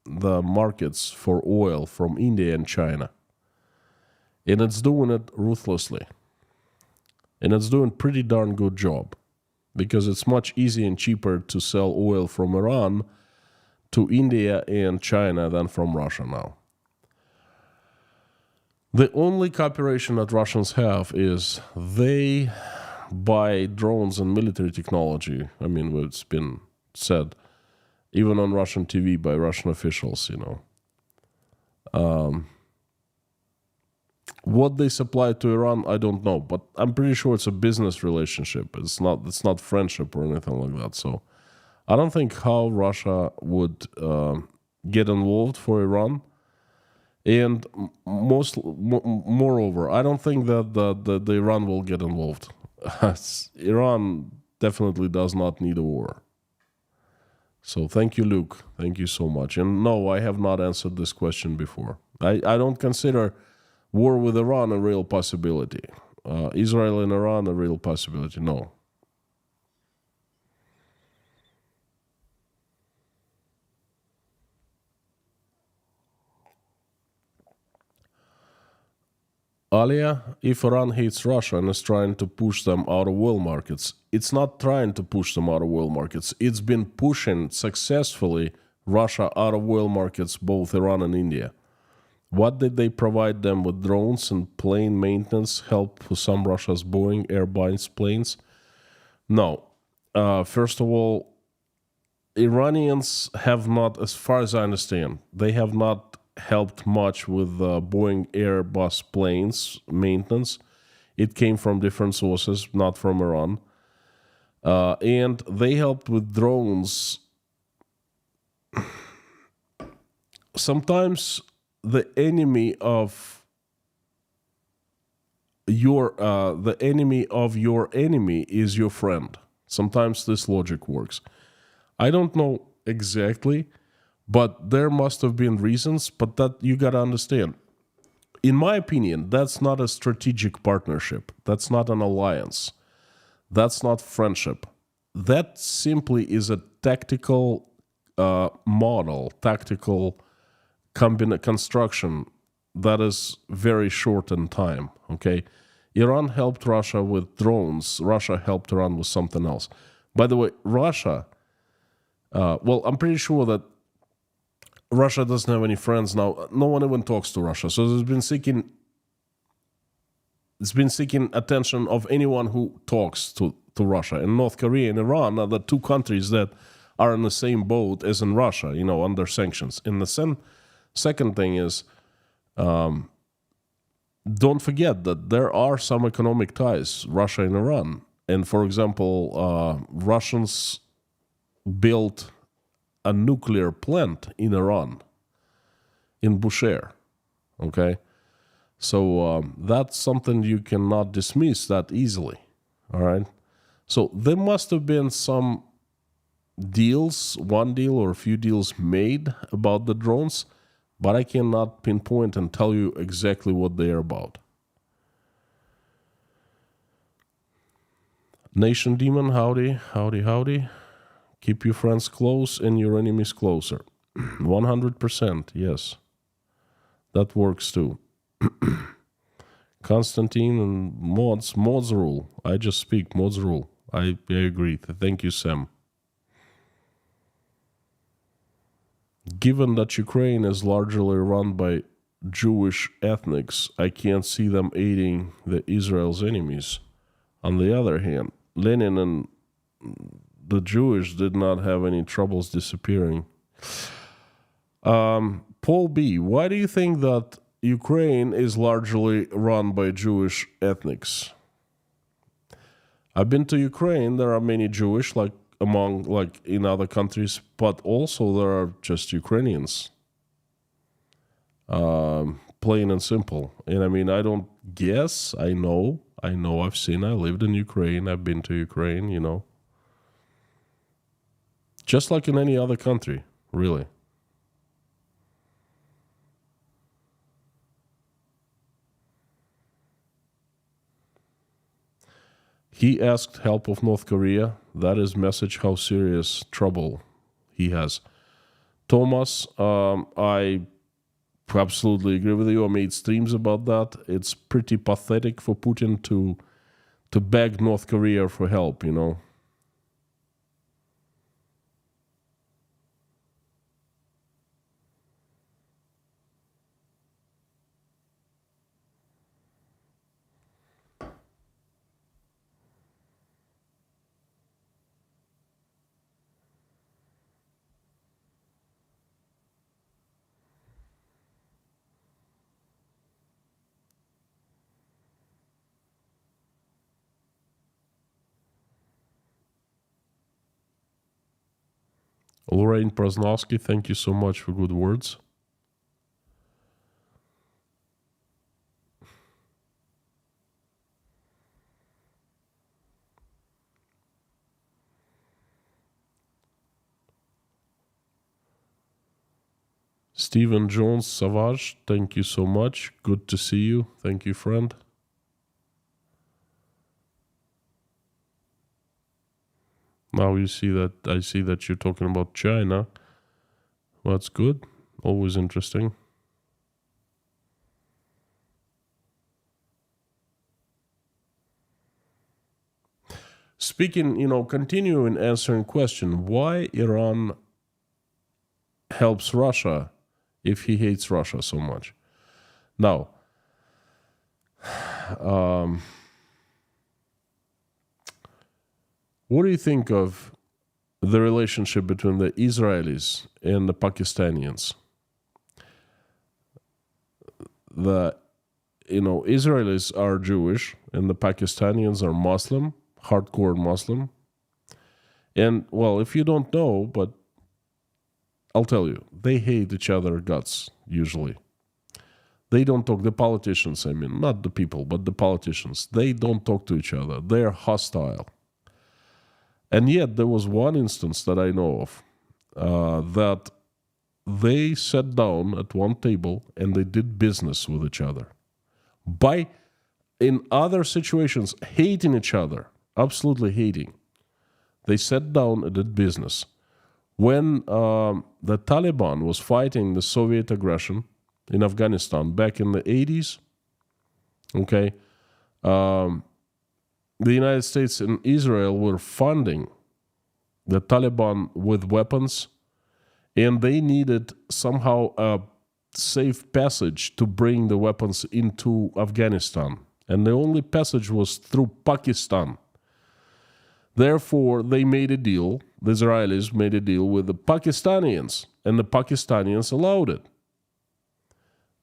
the markets for oil from India and China. And it's doing it ruthlessly. And it's doing a pretty darn good job, because it's much easier and cheaper to sell oil from Iran to India and China than from Russia now. The only cooperation that Russians have is they buy drones and military technology. I mean, it's been said, even on Russian TV by Russian officials, you know. What they supply to Iran, I don't know, but I'm pretty sure it's a business relationship. It's not friendship or anything like that. So I don't think how Russia would get involved for Iran. And moreover, I don't think that the Iran will get involved. Iran definitely does not need a war. So thank you, Luke. Thank you so much. And no, I have not answered this question before. I don't consider war with Iran a real possibility. Israel and Iran a real possibility. No. Alia, if Iran hates Russia and is trying to push them out of oil markets, it's not trying to push them out of oil markets. It's been pushing successfully Russia out of oil markets, both Iran and India. What did they provide them with? Drones and plane maintenance, help for some Russia's Boeing Airbus planes? No. First of all, Iranians have not, as far as I understand, they have not helped much with Boeing Airbus planes maintenance. It came from different sources, not from Iran. And they helped with drones. Sometimes the enemy of your enemy is your friend. Sometimes this logic works. I don't know exactly, but there must have been reasons. But that you got to understand. In my opinion, that's not a strategic partnership. That's not an alliance. That's not friendship. That simply is a tactical model, tactical construction that is very short in time. Okay, Iran helped Russia with drones. Russia helped Iran with something else. By the way, Russia. Well, I'm pretty sure that Russia doesn't have any friends now. No one even talks to Russia. So it's been seeking attention of anyone who talks to Russia. And North Korea and Iran are the two countries that are in the same boat as in Russia, under sanctions. And the second thing is, don't forget that there are some economic ties, Russia and Iran. And for example, Russians built a nuclear plant in Iran, in Bushehr. Okay? So that's something you cannot dismiss that easily. All right? So there must have been some deals, one deal or a few deals made about the drones, but I cannot pinpoint and tell you exactly what they are about. Nation Demon, howdy, howdy, howdy. Keep your friends close and your enemies closer. 100%, yes. That works too. Constantine and mods rule. I just speak, mods rule. I agree. Thank you, Sam. Given that Ukraine is largely run by Jewish ethnics, I can't see them aiding Israel's enemies. On the other hand, Lenin and the Jewish did not have any troubles disappearing. Paul B., why do you think that Ukraine is largely run by Jewish ethnics? I've been to Ukraine. There are many Jewish, like in other countries, but also there are just Ukrainians. Plain and simple. And I mean, I don't guess. I know. I've seen. I lived in Ukraine. I've been to Ukraine. Just like in any other country, really. He asked help of North Korea. That is message how serious trouble he has. Thomas, I absolutely agree with you. I made streams about that. It's pretty pathetic for Putin to beg North Korea for help, Lorraine Prasnowski, thank you so much for good words. Stephen Jones Savage, thank you so much. Good to see you. Thank you, friend. Now I see that you're talking about China. Well, that's good. Always interesting. Speaking, continuing answering question, why Iran helps Russia if he hates Russia so much? Now, What do you think of the relationship between the Israelis and the Pakistanians? Israelis are Jewish and the Pakistanians are Muslim, hardcore Muslim. And, well, if you don't know, but I'll tell you, they hate each other guts, usually. They don't talk, the politicians, I mean, not the people, but the politicians. They don't talk to each other. They're hostile. And yet, there was one instance that I know of that they sat down at one table and they did business with each other. By, in other situations, hating each other, absolutely hating. They sat down and did business. When the Taliban was fighting the Soviet aggression in Afghanistan back in the 80s, okay, the United States and Israel were funding the Taliban with weapons, and they needed somehow a safe passage to bring the weapons into Afghanistan. And the only passage was through Pakistan. Therefore, they made a deal, the Israelis made a deal with the Pakistanians, and the Pakistanians allowed it.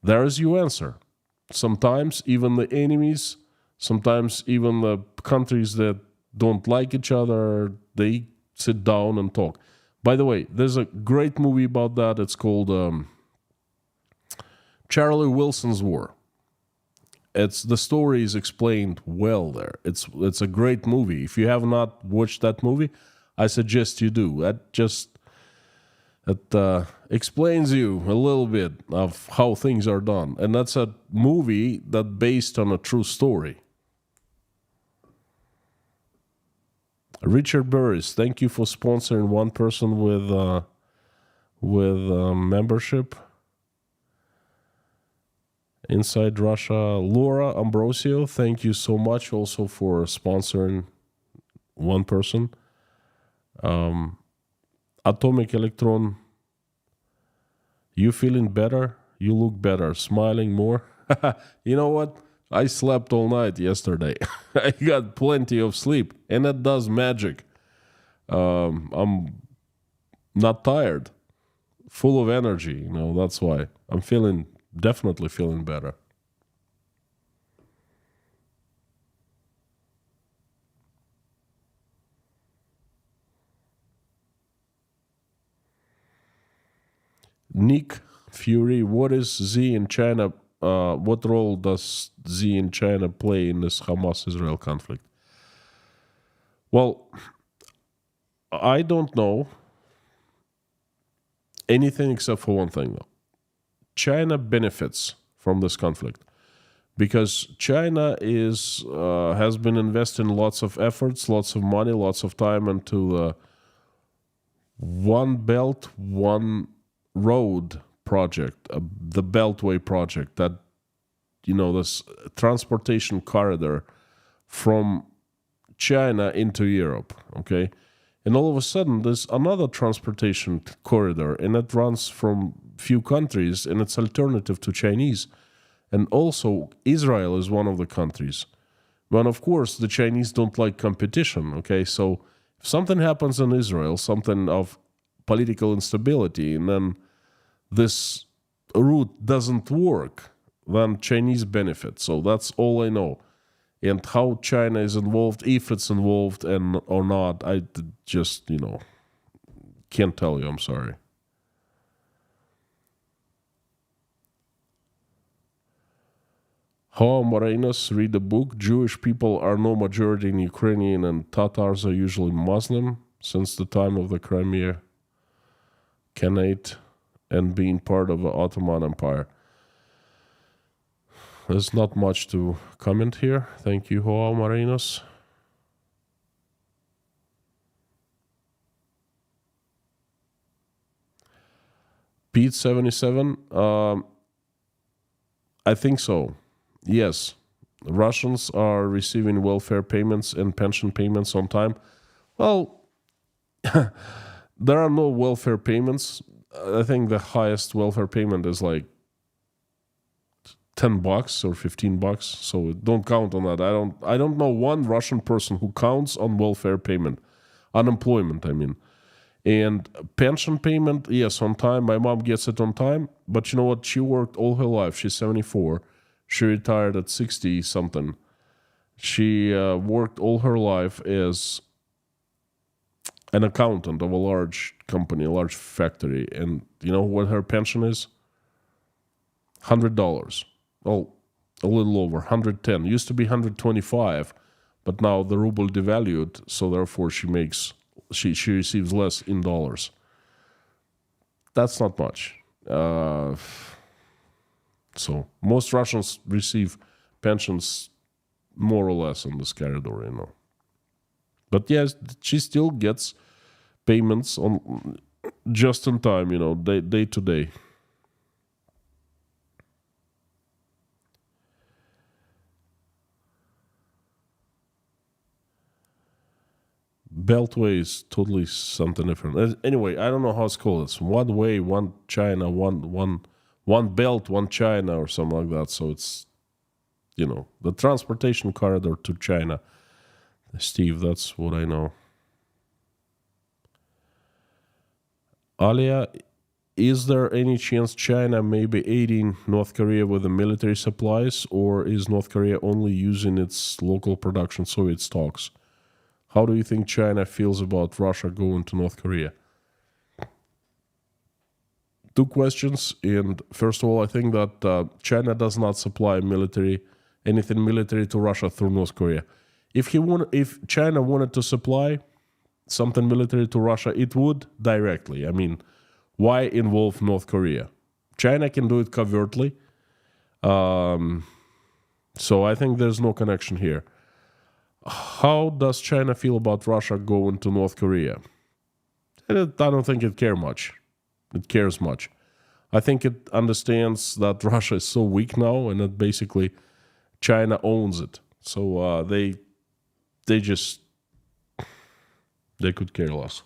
There is your answer. Sometimes even the enemies, sometimes even the countries that don't like each other, they sit down and talk. By the way, there's a great movie about that. It's called Charlie Wilson's War. The story is explained well there. It's a great movie. If you have not watched that movie, I suggest you do. It explains you a little bit of how things are done. And that's a movie that's based on a true story. Richard Burris, thank you for sponsoring one person with membership. Inside Russia, Laura Ambrosio, thank you so much also for sponsoring one person. Atomic Electron, you feeling better? You look better, smiling more. You know what? I slept all night yesterday. I got plenty of sleep, and that does magic. I'm not tired, full of energy. That's why I'm definitely feeling better. Nick Fury, what is Z in China? What role does Z in China play in this Hamas-Israel conflict? Well, I don't know anything except for one thing, though. China benefits from this conflict because China has been investing lots of efforts, lots of money, lots of time into the One Belt, One Road project, the Beltway project, that, this transportation corridor from China into Europe, okay? And all of a sudden, there's another transportation corridor, and it runs from few countries, and it's alternative to Chinese. And also, Israel is one of the countries. But of course, the Chinese don't like competition, okay? So if something happens in Israel, something of political instability, and then this route doesn't work, then Chinese benefit. So that's all I know. And how China is involved, if it's involved or not, I just, can't tell you. I'm sorry. How Morenos, read the book. Jewish people are no majority in Ukrainian, and Tatars are usually Muslim since the time of the Crimea Khanate and being part of the Ottoman Empire. There's not much to comment here. Thank you, Joao Marinos. Pete 77, I think so. Yes, Russians are receiving welfare payments and pension payments on time. Well, there are no welfare payments. I think the highest welfare payment is like $10 or $15, so don't count on that. I don't know one Russian person who counts on welfare payment. unemployment, I mean. And pension payment, yes, on time. My mom gets it on time. But you know what? She worked all her life. She's 74. She retired at 60-something. She worked all her life as an accountant of a large company, a large factory. And you know what her pension is? $100. Oh, a little over, 110. Used to be 125, but now the ruble devalued, so therefore she receives less in dollars. That's not much. So most Russians receive pensions more or less in this corridor, you know. But yes, she still gets payments on just in time, you know, day to day. Beltway is totally something different. Anyway, I don't know how it's called. It's one way, one China, one belt, one China, or something like that. So it's, you know, the transportation corridor to China. Steve, that's what I know. Alia, is there any chance China may be aiding North Korea with the military supplies, or is North Korea only using its local production Soviet stocks? How do you think China feels about Russia going to North Korea? Two questions. And first of all, I think that China does not supply anything military to Russia through North Korea. If China wanted to supply something military to Russia, it would directly. I mean, why involve North Korea? China can do it covertly. So I think there's no connection here. How does China feel about Russia going to North Korea? I don't think it cares much. I think it understands that Russia is so weak now, and that basically China owns it. So they could care less.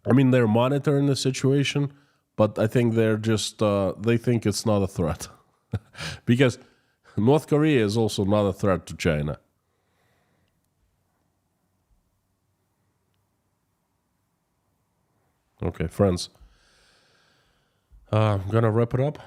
I mean, they're monitoring the situation, but I think they're just they think it's not a threat because North Korea is also not a threat to China. Okay, friends. I'm going to wrap it up.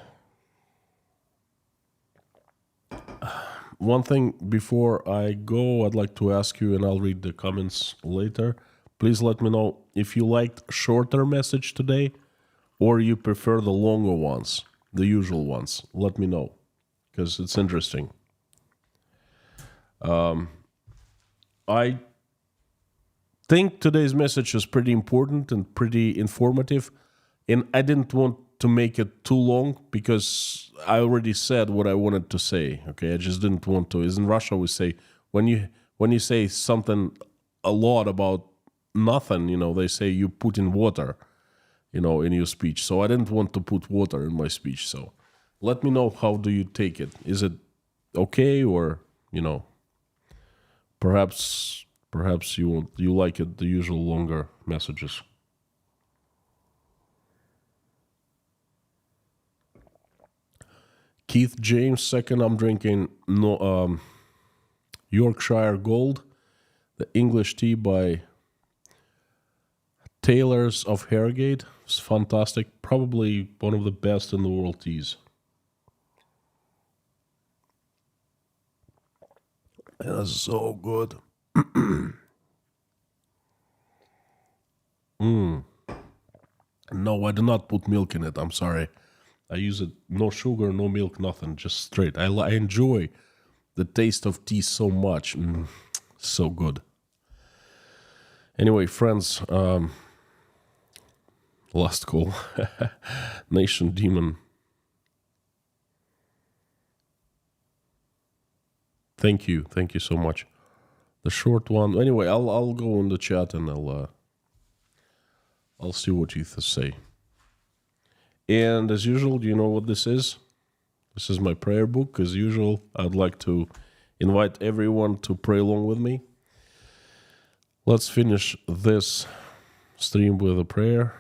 One thing before I go, I'd like to ask you, and I'll read the comments later. Please let me know if you liked shorter message today or you prefer the longer ones, the usual ones. Let me know, because it's interesting. I think today's message is pretty important and pretty informative, and I didn't want to make it too long because I already said what I wanted to say. Okay, I just didn't want to. As in Russia, we say when you say something a lot about nothing, you know, they say you put in water, you know, in your speech. So I didn't want to put water in my speech. So let me know, how do you take it? Is it okay, or, you know, perhaps you like it, the usual longer messages. Keith James, second, I'm drinking Yorkshire Gold, the English tea by Taylors of Harrogate. It's fantastic. Probably one of the best in the world teas. That's so good. No, I do not put milk in it. I'm sorry. I use it, no sugar, no milk, nothing, just straight. I enjoy the taste of tea so much. So good. Anyway, friends, last call. Nation Demon. Thank you so much. The short one. Anyway, I'll go in the chat and I'll see what you say. And as usual, do you know what this is? This is my prayer book. As usual, I'd like to invite everyone to pray along with me. Let's finish this stream with a prayer.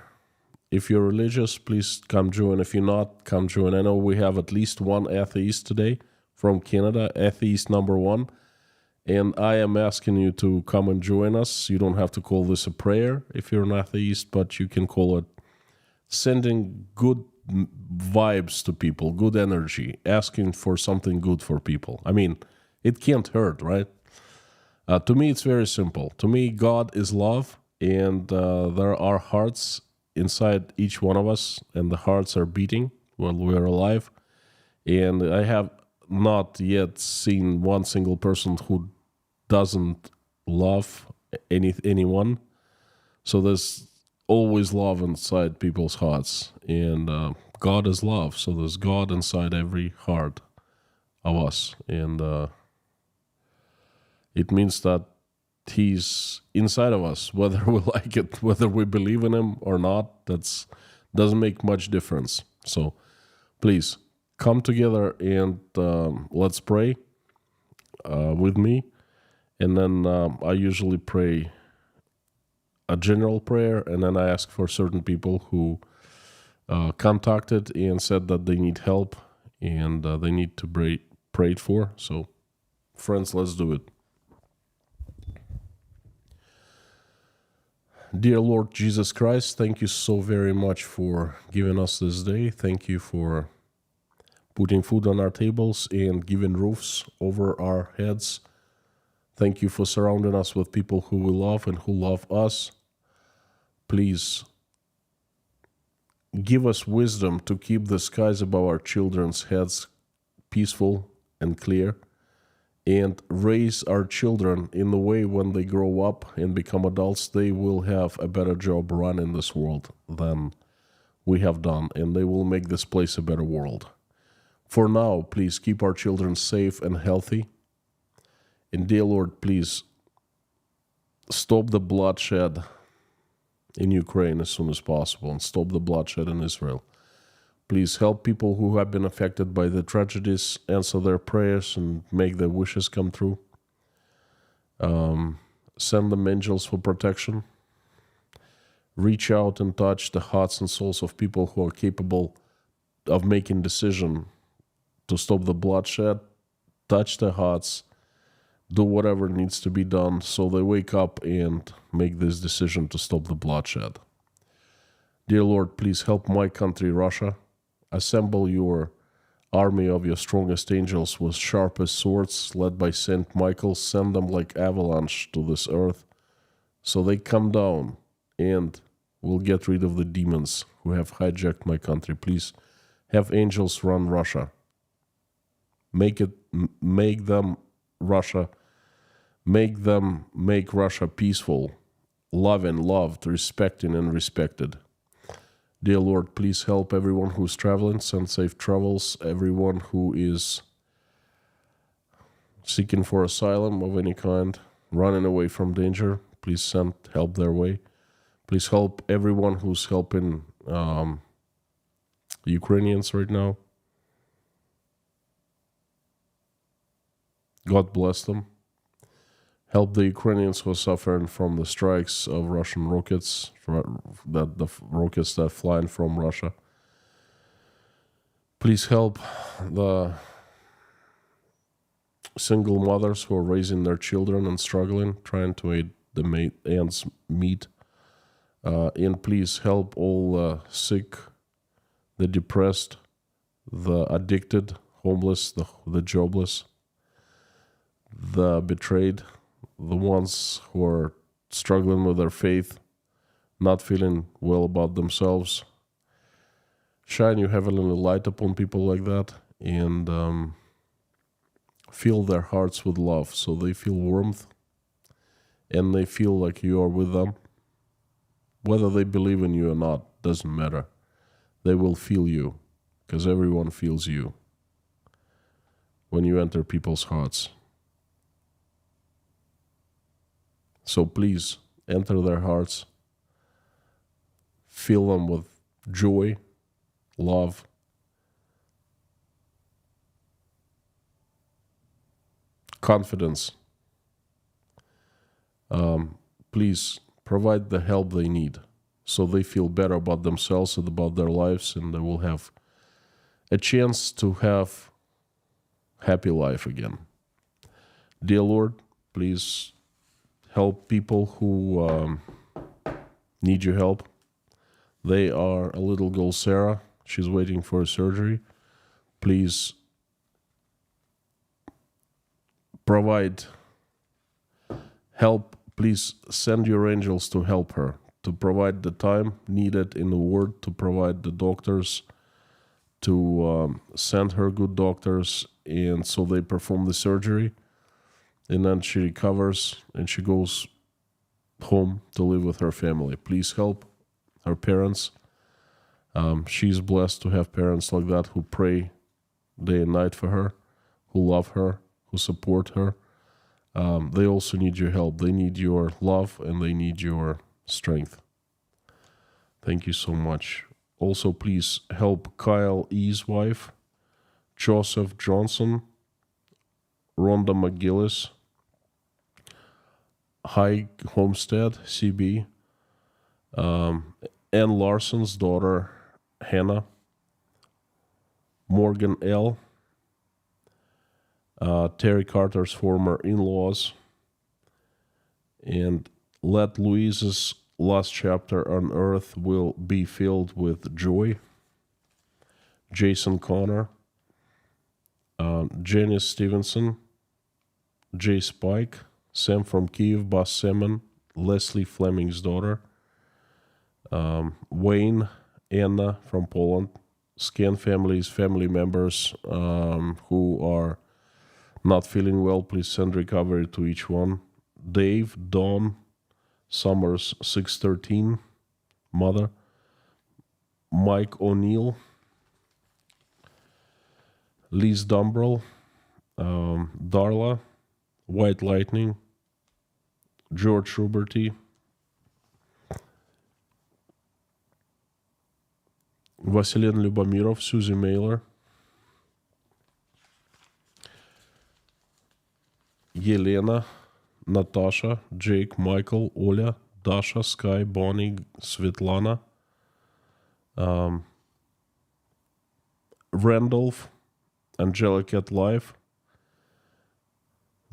If you're religious, please come join. If you're not, come join. I know we have at least one atheist today from Canada, atheist number 1. And I am asking you to come and join us. You don't have to call this a prayer if you're an atheist, but you can call it sending good vibes to people, good energy, asking for something good for people. I mean, it can't hurt, right? To me, it's very simple. To me, God is love, and there are hearts inside each one of us, and the hearts are beating while we're alive. And I have not yet seen one single person who doesn't love anyone. So there's always love inside people's hearts, and God is love. So there's God inside every heart of us, and it means that He's inside of us, whether we like it, whether we believe in Him or not. That doesn't make much difference. So please come together and let's pray with me. And then I usually pray a general prayer, and then I ask for certain people who contacted and said that they need help and they need to be prayed for. So, friends, let's do it. Dear Lord Jesus Christ, thank you so very much for giving us this day. Thank you for putting food on our tables and giving roofs over our heads. Thank you for surrounding us with people who we love and who love us. Please give us wisdom to keep the skies above our children's heads peaceful and clear, and raise our children in the way when they grow up and become adults, they will have a better job running this world than we have done, and they will make this place a better world. For now, please keep our children safe and healthy. And dear Lord, please stop the bloodshed in Ukraine as soon as possible, and stop the bloodshed in Israel. Please help people who have been affected by the tragedies, answer their prayers and make their wishes come true. Send them angels for protection. Reach out and touch the hearts and souls of people who are capable of making decision to stop the bloodshed. Touch their hearts. Do whatever needs to be done so they wake up and make this decision to stop the bloodshed. Dear Lord, please help my country, Russia. Assemble your army of your strongest angels with sharpest swords, led by Saint Michael. Send them like avalanche to this earth, so they come down and will get rid of the demons who have hijacked my country. Please have angels run Russia. Make them Russia. Make them make Russia peaceful, loving, loved, respecting, and respected. Dear Lord, please help everyone who's traveling, send safe travels. Everyone who is seeking for asylum of any kind, running away from danger, please send help their way. Please help everyone who's helping Ukrainians right now. God bless them. Help the Ukrainians who are suffering from the strikes of Russian rockets, the rockets that fly from Russia. Please help the single mothers who are raising their children and struggling, trying to aid the ends meet. And please help all the sick, the depressed, the addicted, homeless, the jobless, the betrayed, the ones who are struggling with their faith, not feeling well about themselves. Shine your heavenly light upon people like that, and fill their hearts with love so they feel warmth and they feel like you are with them. Whether they believe in you or not, doesn't matter. They will feel you, because everyone feels you when you enter people's hearts. So please enter their hearts, fill them with joy, love, confidence. Please provide the help they need so they feel better about themselves and about their lives, and they will have a chance to have happy life again. Dear Lord, Please help people who need your help. They are a little girl, Sarah. She's waiting for a surgery. Please provide help. Please send your angels to help her, to provide the time needed in the ward, to provide the doctors, to send her good doctors, and so they perform the surgery, and then she recovers and she goes home to live with her family. Please help her parents. She's blessed to have parents like that who pray day and night for her, who love her, who support her. They also need your help. They need your love and they need your strength. Thank you so much. Also, please help Kyle E.'s wife, Joseph Johnson, Rhonda McGillis, High Homestead, CB, Ann Larson's daughter, Hannah, Morgan L., Terry Carter's former in-laws, and let Louise's last chapter on earth will be filled with joy. Jason Connor, Janice Stevenson, Jay Spike, Sam from Kiev, Bas Semen, Leslie Fleming's daughter, Wayne, Anna from Poland, Scan family's family members who are not feeling well, please send recovery to each one. Dave, Dawn, Summers 613, mother, Mike O'Neill, Liz Dumbrell, Darla, White Lightning, George Ruberty, Vasilin Lubomirov, Susie Mailer, Yelena, Natasha, Jake, Michael, Oля, Dasha, Sky, Bonnie, Svetlana, Randolph, Angelica at Life,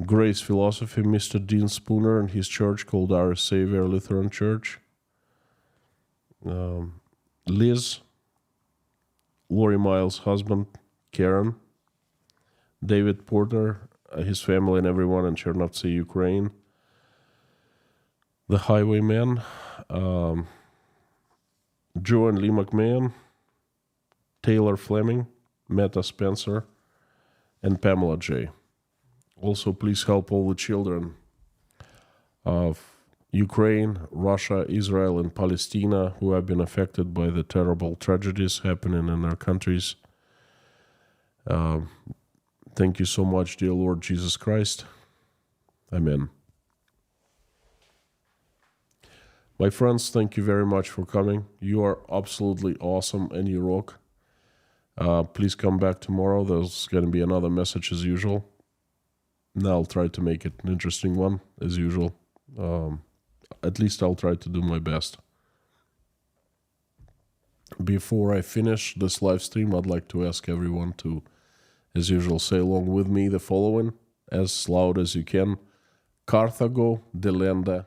Grace Philosophy, Mr. Dean Spooner and his church called Our Savior Lutheran Church, Liz, Lori Miles' husband, Karen, David Porter, his family and everyone in Chernovtsi, Ukraine, the Highwayman, Joe and Lee McMahon, Taylor Fleming, Meta Spencer, and Pamela J. Also, please help all the children of Ukraine, Russia, Israel, and Palestine who have been affected by the terrible tragedies happening in their countries. Thank you so much, dear Lord Jesus Christ. Amen. My friends, thank you very much for coming. You are absolutely awesome and you rock. Please come back tomorrow. There's going to be another message as usual. Now I'll try to make it an interesting one as usual. At least I'll try to do my best. Before I finish this live stream, I'd like to ask everyone to, as usual, say along with me the following, as loud as you can. Carthago delenda